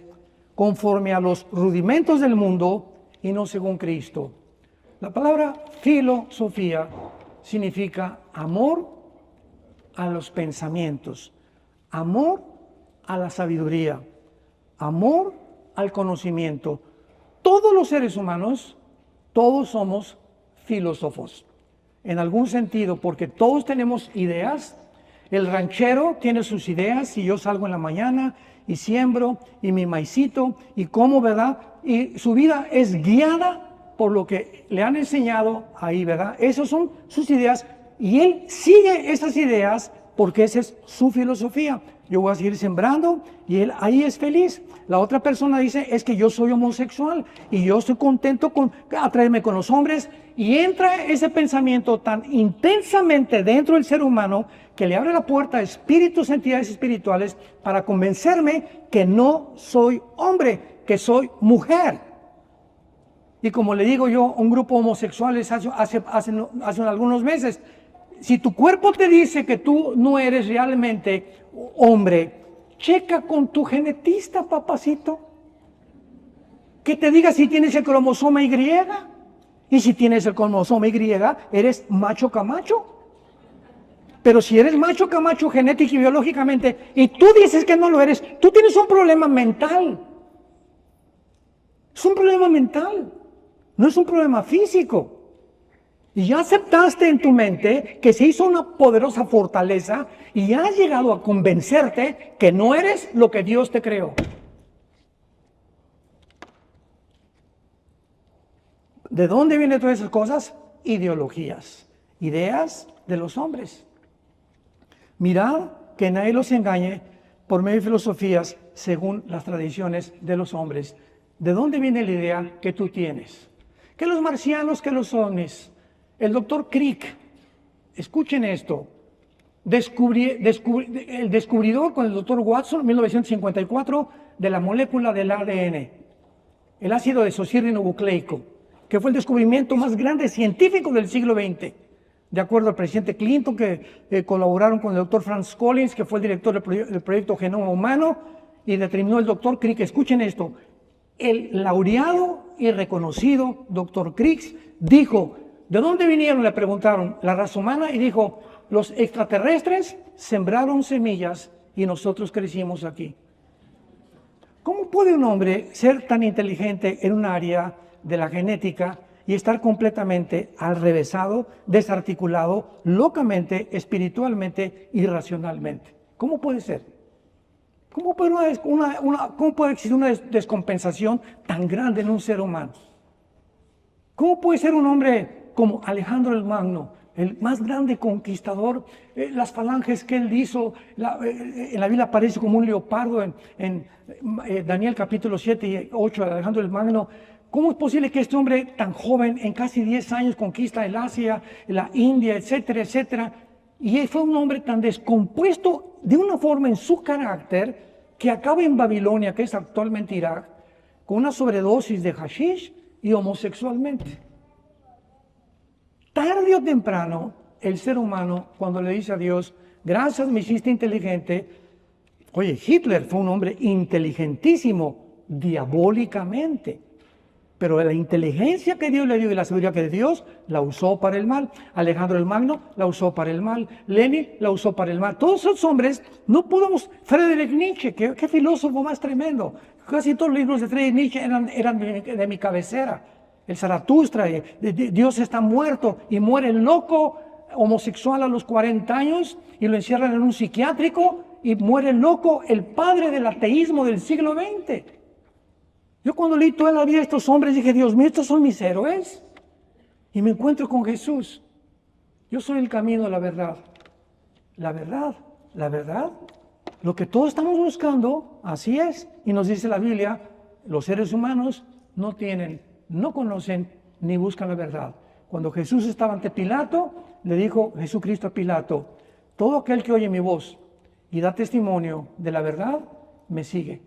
conforme a los rudimentos del mundo y no según Cristo. La palabra filosofía significa amor a los pensamientos, amor a la sabiduría, amor al conocimiento. Todos los seres humanos, todos somos filósofos, en algún sentido, porque todos tenemos ideas. El ranchero tiene sus ideas, y yo salgo en la mañana y siembro, y mi maicito, y como, ¿verdad? Y su vida es guiada por lo que le han enseñado ahí, ¿verdad? Esas son sus ideas, y él sigue esas ideas porque esa es su filosofía. Yo voy a seguir sembrando y él ahí es feliz. La otra persona dice, es que yo soy homosexual y yo estoy contento con atraerme con los hombres, y entra ese pensamiento tan intensamente dentro del ser humano que le abre la puerta a espíritus, entidades espirituales, para convencerme que no soy hombre, que soy mujer. Y como le digo yo a un grupo de homosexuales hace algunos meses, si tu cuerpo te dice que tú no eres realmente hombre, checa con tu genetista, papacito, que te diga si tienes el cromosoma Y, y si tienes el cromosoma Y, eres macho camacho. Pero si eres macho camacho genética y biológicamente, y tú dices que no lo eres, tú tienes un problema mental. Es un problema mental, no es un problema físico. Y ya aceptaste en tu mente que se hizo una poderosa fortaleza y ya has llegado a convencerte que no eres lo que Dios te creó. ¿De dónde vienen todas esas cosas? Ideologías, ideas de los hombres. Mirad que nadie los engañe por medio de filosofías según las tradiciones de los hombres. ¿De dónde viene la idea que tú tienes? Que los marcianos, que los ovnis. El doctor Crick, escuchen esto, el descubridor con el doctor Watson en 1954 de la molécula del ADN, el ácido desoxirribonucleico, que fue el descubrimiento más grande científico del siglo XX, de acuerdo al presidente Clinton, que colaboraron con el doctor Franz Collins, que fue el director del proyecto Genoma Humano, y determinó el doctor Crick. Escuchen esto, el laureado y reconocido doctor Crick dijo, ¿de dónde vinieron? Le preguntaron, la raza humana, y dijo, los extraterrestres sembraron semillas y nosotros crecimos aquí. ¿Cómo puede un hombre ser tan inteligente en un área de la genética y estar completamente alrevesado, desarticulado, locamente, espiritualmente y racionalmente? ¿Cómo puede ser? ¿Cómo puede existir una descompensación tan grande en un ser humano? ¿Cómo puede ser un hombre como Alejandro el Magno, el más grande conquistador, las falanges que él hizo, en la Biblia aparece como un leopardo en Daniel capítulo 7 y 8 de Alejandro el Magno? ¿Cómo es posible que este hombre tan joven, en casi 10 años, conquista el Asia, la India, etcétera, etcétera? Y él fue un hombre tan descompuesto de una forma en su carácter que acaba en Babilonia, que es actualmente Irak, con una sobredosis de hashish y homosexualmente. Tarde o temprano, el ser humano, cuando le dice a Dios, gracias, me hiciste inteligente. Oye, Hitler fue un hombre inteligentísimo, diabólicamente. Pero la inteligencia que Dios le dio y la sabiduría que Dios la usó para el mal. Alejandro el Magno la usó para el mal. Lenin la usó para el mal. Todos esos hombres, no podemos... Friedrich Nietzsche, qué filósofo más tremendo. Casi todos los libros de Friedrich Nietzsche eran de mi cabecera. El Zaratustra, Dios está muerto y muere el loco homosexual a los 40 años y lo encierran en un psiquiátrico y muere el loco, el padre del ateísmo del siglo XX. Yo cuando leí toda la vida de estos hombres dije, Dios mío, estos son mis héroes. Y me encuentro con Jesús. Yo soy el camino, la verdad. La verdad, la verdad. Lo que todos estamos buscando, así es. Y nos dice la Biblia, los seres humanos no tienen, no conocen ni buscan la verdad. Cuando Jesús estaba ante Pilato, le dijo Jesucristo a Pilato, todo aquel que oye mi voz y da testimonio de la verdad, me sigue.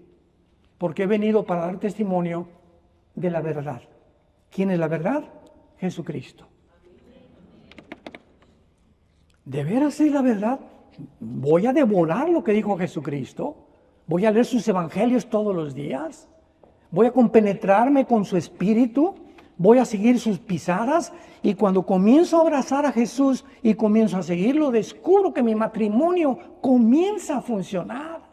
Porque he venido para dar testimonio de la verdad. ¿Quién es la verdad? Jesucristo. ¿De veras es la verdad? Voy a devorar lo que dijo Jesucristo. Voy a leer sus evangelios todos los días. Voy a compenetrarme con su espíritu. Voy a seguir sus pisadas. Y cuando comienzo a abrazar a Jesús y comienzo a seguirlo, descubro que mi matrimonio comienza a funcionar.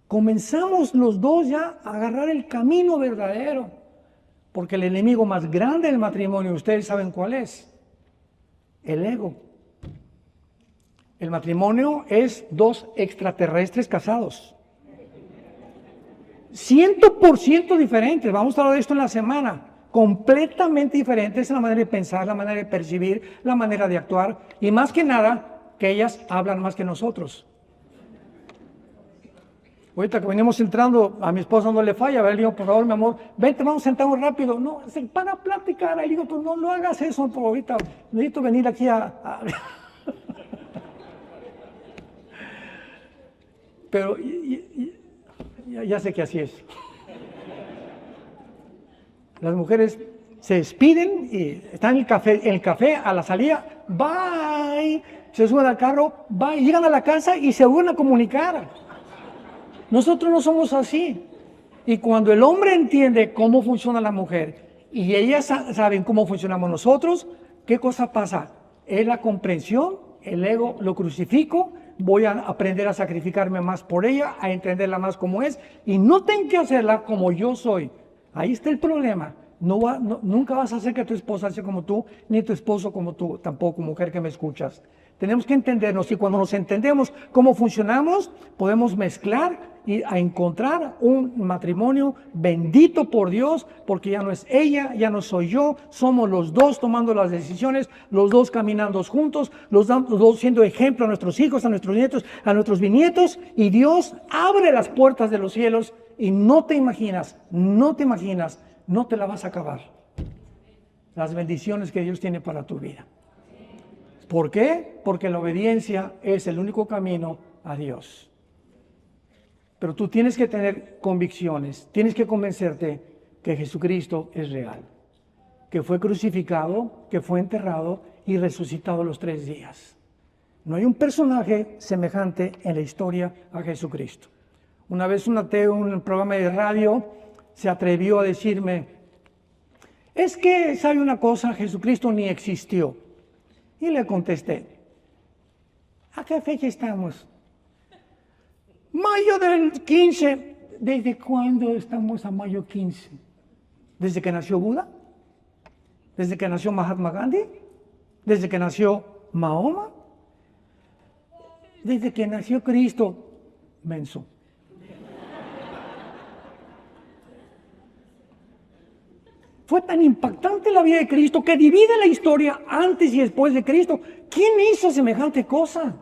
Comenzamos los dos ya a agarrar el camino verdadero. Porque el enemigo más grande del matrimonio, ustedes saben cuál es. El ego. El matrimonio es dos extraterrestres casados. 100% diferentes. Vamos a hablar de esto en la semana. Completamente diferentes en la manera de pensar, la manera de percibir, la manera de actuar. Y más que nada, que ellas hablan más que nosotros. Ahorita que venimos entrando, a mi esposa no le falla, le digo, por favor, mi amor, vente, vamos a sentarnos rápido. No, para platicar. Ahí digo, pues no lo hagas eso, por ahorita necesito venir aquí Pero ya sé que así es. Las mujeres se despiden y están en el café a la salida, bye, se suben al carro, bye, llegan a la casa y se vuelven a comunicar. Nosotros no somos así. Y cuando el hombre entiende cómo funciona la mujer y ellas saben cómo funcionamos nosotros, ¿qué cosa pasa? Es la comprensión, el ego lo crucifico, voy a aprender a sacrificarme más por ella, a entenderla más como es y no tengo que hacerla como yo soy. Ahí está el problema. Nunca vas a hacer que tu esposa sea como tú, ni tu esposo como tú, tampoco mujer que me escuchas. Tenemos que entendernos y cuando nos entendemos cómo funcionamos, podemos mezclar y a encontrar un matrimonio bendito por Dios, porque ya no es ella, ya no soy yo, somos los dos tomando las decisiones, los dos caminando juntos, los dos siendo ejemplo a nuestros hijos, a nuestros nietos, a nuestros bisnietos, y Dios abre las puertas de los cielos y no te imaginas, no te la vas a acabar. Las bendiciones que Dios tiene para tu vida. ¿Por qué? Porque la obediencia es el único camino a Dios. Pero tú tienes que tener convicciones, tienes que convencerte que Jesucristo es real, que fue crucificado, que fue enterrado y resucitado los 3 días. No hay un personaje semejante en la historia a Jesucristo. Una vez un ateo en un programa de radio se atrevió a decirme, es que, ¿sabe una cosa? Jesucristo ni existió. Y le contesté, ¿a qué fecha estamos? Mayo del 15. ¿Desde cuándo estamos a mayo 15? ¿Desde que nació Buda? ¿Desde que nació Mahatma Gandhi? ¿Desde que nació Mahoma? ¿Desde que nació Cristo? Menso. Fue tan impactante la vida de Cristo que divide la historia antes y después de Cristo. ¿Quién hizo semejante cosa?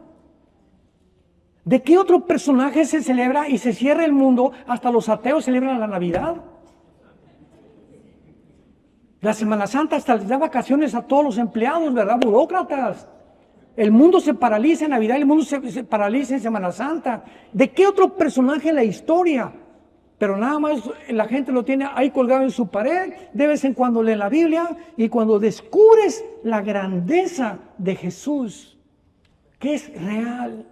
¿De qué otro personaje se celebra y se cierra el mundo? Hasta los ateos celebran la Navidad. La Semana Santa hasta les da vacaciones a todos los empleados, ¿verdad? Burócratas. El mundo se paraliza en Navidad, el mundo se paraliza en Semana Santa. ¿De qué otro personaje en la historia? Pero nada más la gente lo tiene ahí colgado en su pared, de vez en cuando lee la Biblia y cuando descubres la grandeza de Jesús, que es real,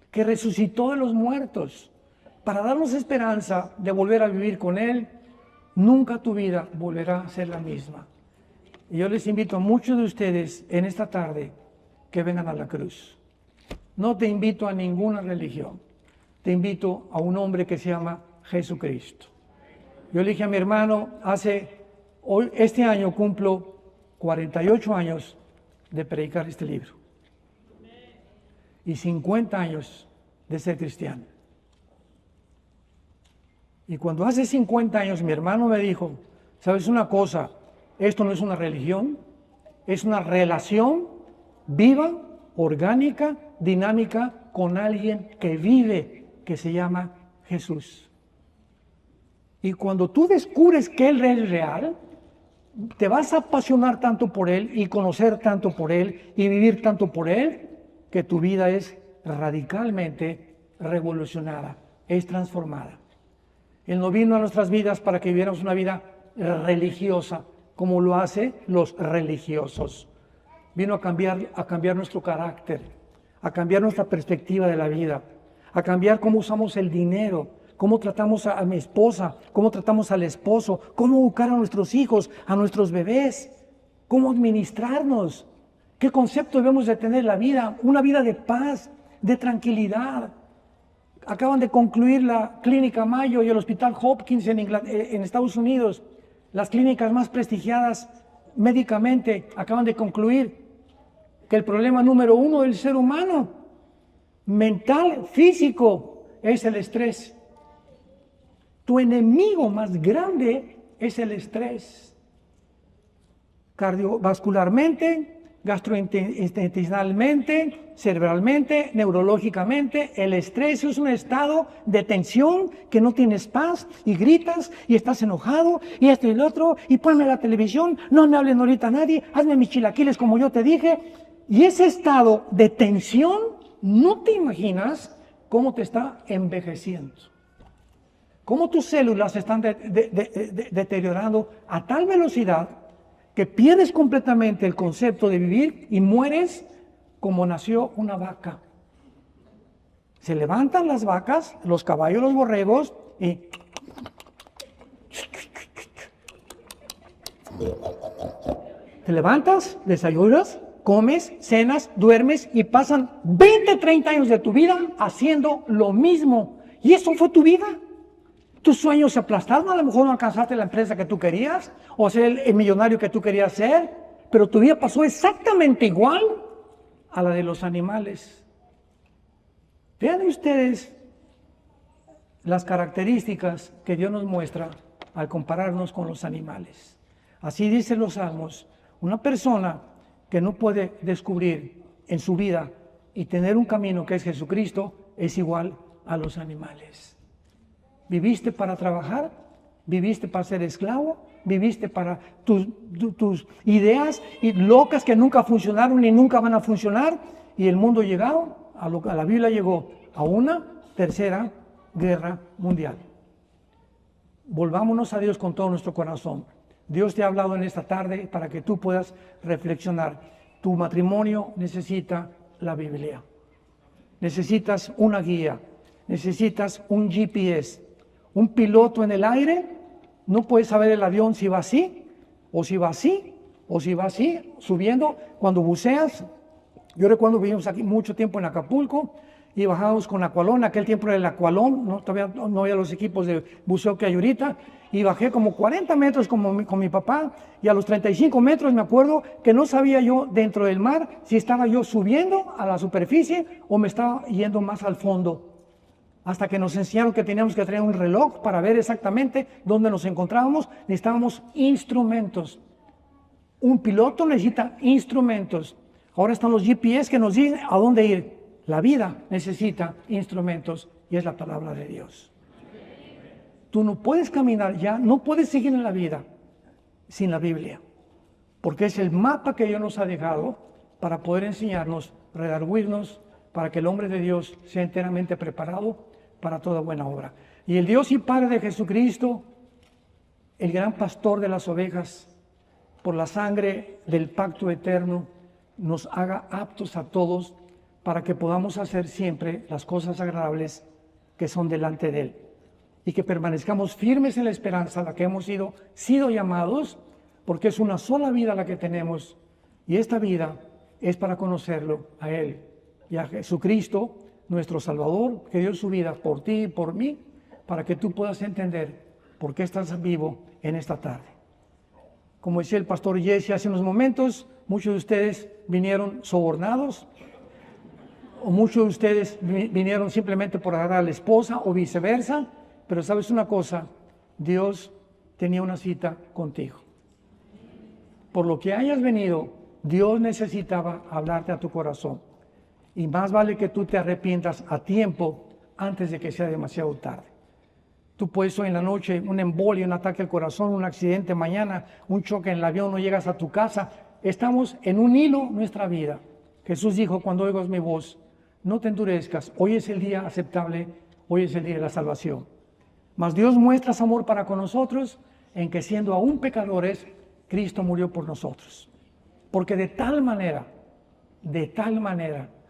que resucitó de los muertos, para darnos esperanza de volver a vivir con Él, nunca tu vida volverá a ser la misma. Y yo les invito a muchos de ustedes en esta tarde que vengan a la cruz. No te invito a ninguna religión, te invito a un hombre que se llama Jesucristo. Yo le dije a mi hermano, este año cumplo 48 años de predicar este libro y 50 años de ser cristiano. Y cuando hace 50 años mi hermano me dijo, ¿sabes una cosa? Esto no es una religión, es una relación viva, orgánica, dinámica con alguien que vive, que se llama Jesús. Y cuando tú descubres que Él es real, te vas a apasionar tanto por Él y conocer tanto por Él y vivir tanto por Él, que tu vida es radicalmente revolucionada, es transformada. Él no vino a nuestras vidas para que viviéramos una vida religiosa, como lo hacen los religiosos. Vino a cambiar nuestro carácter, a cambiar nuestra perspectiva de la vida, a cambiar cómo usamos el dinero, cómo tratamos a mi esposa, cómo tratamos al esposo, cómo educar a nuestros hijos, a nuestros bebés, cómo administrarnos, qué concepto debemos de tener la vida, una vida de paz, de tranquilidad. Acaban de concluir la Clínica Mayo y el Hospital Hopkins en Estados Unidos, las clínicas más prestigiadas médicamente, acaban de concluir que el problema número 1 del ser humano, mental, físico, es el estrés. Tu enemigo más grande es el estrés. Cardiovascularmente, gastrointestinalmente, cerebralmente, neurológicamente, el estrés es un estado de tensión que no tienes paz y gritas y estás enojado y esto y lo otro y ponme la televisión, no me hablen ahorita nadie, hazme mis chilaquiles como yo te dije. Y ese estado de tensión, no te imaginas cómo te está envejeciendo. Cómo tus células se están deteriorando a tal velocidad que pierdes completamente el concepto de vivir y mueres como nació una vaca. Se levantan las vacas, los caballos, los borregos y te levantas, desayunas, comes, cenas, duermes y pasan 20, 30 años de tu vida haciendo lo mismo. Y eso fue tu vida. Tus sueños se aplastaron, a lo mejor no alcanzaste la empresa que tú querías o ser el millonario que tú querías ser, pero tu vida pasó exactamente igual a la de los animales. Vean ustedes las características que Dios nos muestra al compararnos con los animales. Así dicen los Salmos, una persona que no puede descubrir en su vida y tener un camino que es Jesucristo es igual a los animales. ¿Viviste para trabajar? ¿Viviste para ser esclavo? ¿Viviste para tus ideas locas que nunca funcionaron ni nunca van a funcionar? Y el mundo llegó, a la Biblia llegó a una tercera guerra mundial. Volvámonos a Dios con todo nuestro corazón. Dios te ha hablado en esta tarde para que tú puedas reflexionar. Tu matrimonio necesita la Biblia. Necesitas una guía. Necesitas un GPS. Un piloto en el aire no puede saber el avión si va así, o si va así, o si va así, subiendo. Cuando buceas, yo recuerdo que vivimos aquí mucho tiempo en Acapulco y bajábamos con Aqualón, aquel tiempo era el Aqualón, ¿no? Todavía no había los equipos de buceo que hay ahorita, y bajé como 40 metros con mi papá, y a los 35 metros me acuerdo que no sabía yo dentro del mar si estaba yo subiendo a la superficie o me estaba yendo más al fondo. Hasta que nos enseñaron que teníamos que traer un reloj para ver exactamente dónde nos encontrábamos. Necesitábamos instrumentos. Un piloto necesita instrumentos. Ahora están los GPS que nos dicen a dónde ir. La vida necesita instrumentos y es la palabra de Dios. Tú no puedes caminar ya, no puedes seguir en la vida sin la Biblia, porque es el mapa que Dios nos ha dejado para poder enseñarnos, redarguirnos, para que el hombre de Dios sea enteramente preparado para toda buena obra. Y el Dios y Padre de Jesucristo, el gran pastor de las ovejas, por la sangre del pacto eterno, nos haga aptos a todos para que podamos hacer siempre las cosas agradables que son delante de Él. y que permanezcamos firmes en la esperanza a la que hemos sido llamados, porque es una sola vida la que tenemos, y esta vida es para conocerlo a Él y a Jesucristo, nuestro Salvador, que dio su vida por ti y por mí, para que tú puedas entender por qué estás vivo en esta tarde. Como decía el pastor Jesse hace unos momentos, muchos de ustedes vinieron sobornados, o muchos de ustedes vinieron simplemente por agarrar a la esposa o viceversa, pero sabes una cosa, Dios tenía una cita contigo. Por lo que hayas venido, Dios necesitaba hablarte a tu corazón. Y más vale que tú te arrepientas a tiempo antes de que sea demasiado tarde. Tú puedes hoy en la noche, un embolio, un ataque al corazón, un accidente mañana, un choque en el avión, no llegas a tu casa. Estamos en un hilo nuestra vida. Jesús dijo, cuando oigas mi voz, no te endurezcas. Hoy es el día aceptable, hoy es el día de la salvación. Mas Dios muestra su amor para con nosotros en que siendo aún pecadores, Cristo murió por nosotros. Porque de tal manera,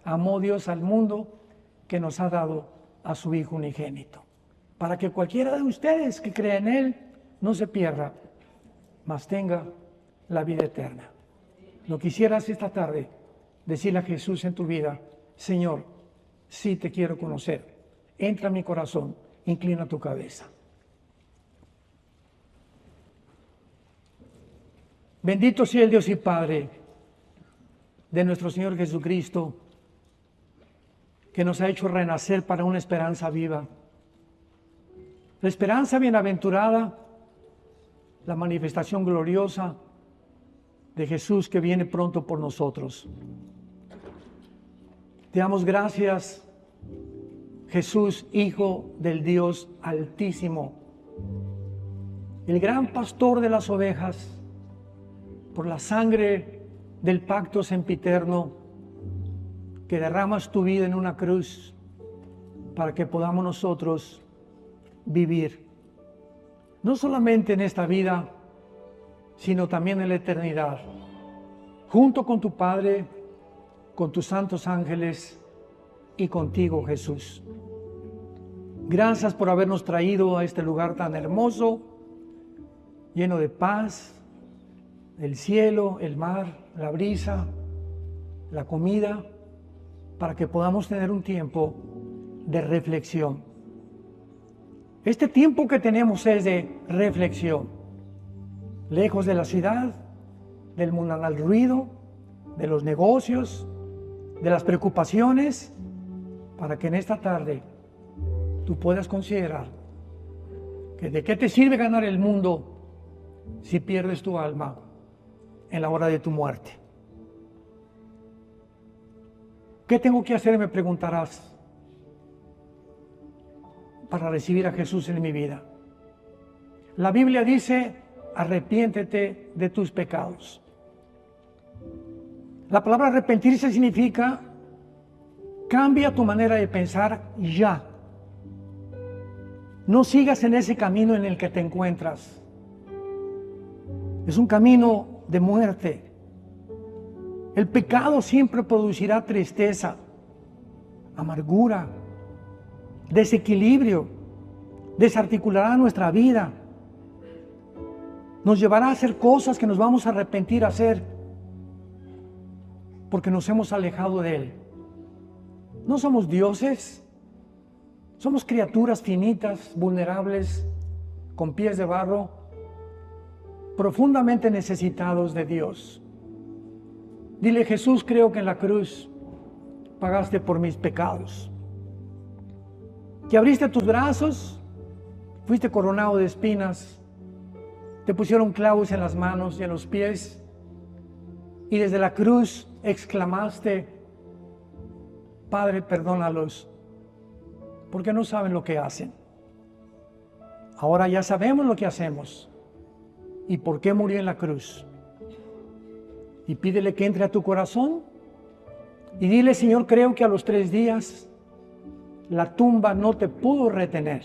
amó Dios al mundo que nos ha dado a su Hijo unigénito, para que cualquiera de ustedes que crea en Él no se pierda, mas tenga la vida eterna. ¿No quisieras esta tarde decirle a Jesús en tu vida, Señor, sí te quiero conocer, entra en mi corazón, inclina tu cabeza? Bendito sea el Dios y Padre de nuestro Señor Jesucristo, que nos ha hecho renacer para una esperanza viva. La esperanza bienaventurada, la manifestación gloriosa de Jesús que viene pronto por nosotros. Te damos gracias, Jesús, Hijo del Dios Altísimo, el gran pastor de las ovejas, por la sangre del pacto sempiterno, que derramas tu vida en una cruz para que podamos nosotros vivir, no solamente en esta vida, sino también en la eternidad, junto con tu Padre, con tus santos ángeles y contigo, Jesús. Gracias por habernos traído a este lugar tan hermoso, lleno de paz, el cielo, el mar, la brisa, la comida, para que podamos tener un tiempo de reflexión. Este tiempo que tenemos es de reflexión, lejos de la ciudad, del mundanal ruido, de los negocios, de las preocupaciones, para que en esta tarde tú puedas considerar que de qué te sirve ganar el mundo si pierdes tu alma en la hora de tu muerte. ¿Qué tengo que hacer? Me preguntarás, para recibir a Jesús en mi vida. La Biblia dice, arrepiéntete de tus pecados. La palabra arrepentirse significa, cambia tu manera de pensar ya. No sigas en ese camino en el que te encuentras. Es un camino de muerte. El pecado siempre producirá tristeza, amargura, desequilibrio, desarticulará nuestra vida, nos llevará a hacer cosas que nos vamos a arrepentir a hacer porque nos hemos alejado de Él. No somos dioses, somos criaturas finitas, vulnerables, con pies de barro, profundamente necesitados de Dios. Dile, Jesús, creo que en la cruz pagaste por mis pecados, que abriste tus brazos, fuiste coronado de espinas, te pusieron clavos en las manos y en los pies, y desde la cruz exclamaste, Padre, perdónalos, porque no saben lo que hacen. Ahora ya sabemos lo que hacemos y por qué murió en la cruz. Y pídele que entre a tu corazón y dile, Señor, creo que a los 3 días la tumba no te pudo retener.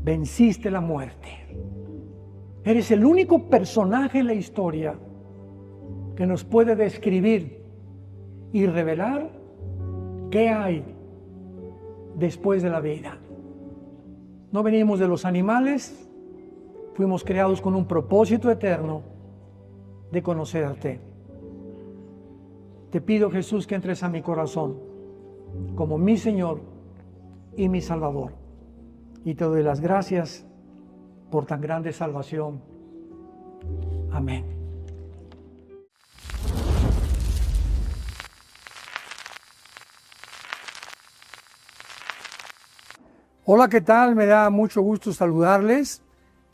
Venciste la muerte. Eres el único personaje en la historia que nos puede describir y revelar qué hay después de la vida. No venimos de los animales, fuimos creados con un propósito eterno de conocerte. Te pido, Jesús, que entres a mi corazón como mi Señor y mi Salvador. Y te doy las gracias por tan grande salvación. Amén. Hola, ¿qué tal? Me da mucho gusto saludarles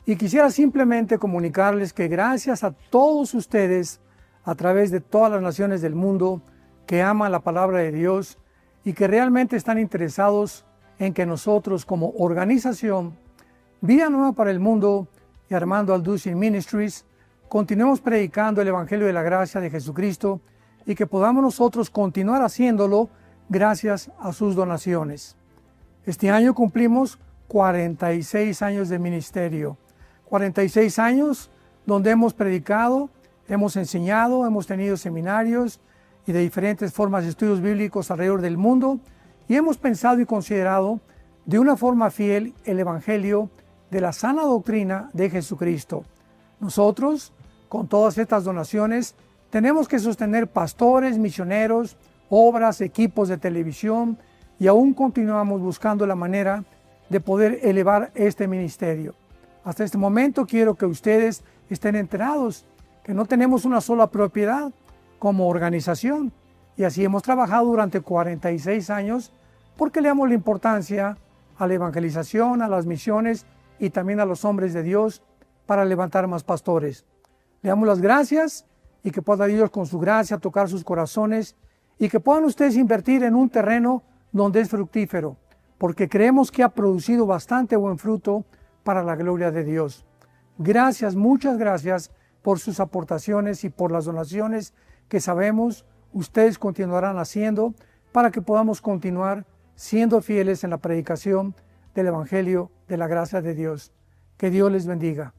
y quisiera simplemente comunicarles que gracias a todos ustedes a través de todas las naciones del mundo que aman la palabra de Dios y que realmente están interesados en que nosotros como organización Vida Nueva para el Mundo y Armando Alducin Ministries continuemos predicando el Evangelio de la Gracia de Jesucristo y que podamos nosotros continuar haciéndolo gracias a sus donaciones. Este año cumplimos 46 años de ministerio, 46 años donde hemos predicado, hemos enseñado, hemos tenido seminarios y de diferentes formas de estudios bíblicos alrededor del mundo y hemos pensado y considerado de una forma fiel el Evangelio de la sana doctrina de Jesucristo. Nosotros, con todas estas donaciones, tenemos que sostener pastores, misioneros, obras, equipos de televisión y aún continuamos buscando la manera de poder elevar este ministerio. Hasta este momento quiero que ustedes estén enterados que no tenemos una sola propiedad como organización y así hemos trabajado durante 46 años porque le damos la importancia a la evangelización, a las misiones y también a los hombres de Dios para levantar más pastores. Le damos las gracias y que pueda Dios con su gracia tocar sus corazones y que puedan ustedes invertir en un terreno donde es fructífero, porque creemos que ha producido bastante buen fruto para la gloria de Dios. Gracias, muchas gracias por sus aportaciones y por las donaciones que sabemos ustedes continuarán haciendo para que podamos continuar siendo fieles en la predicación del Evangelio de la gracia de Dios. Que Dios les bendiga.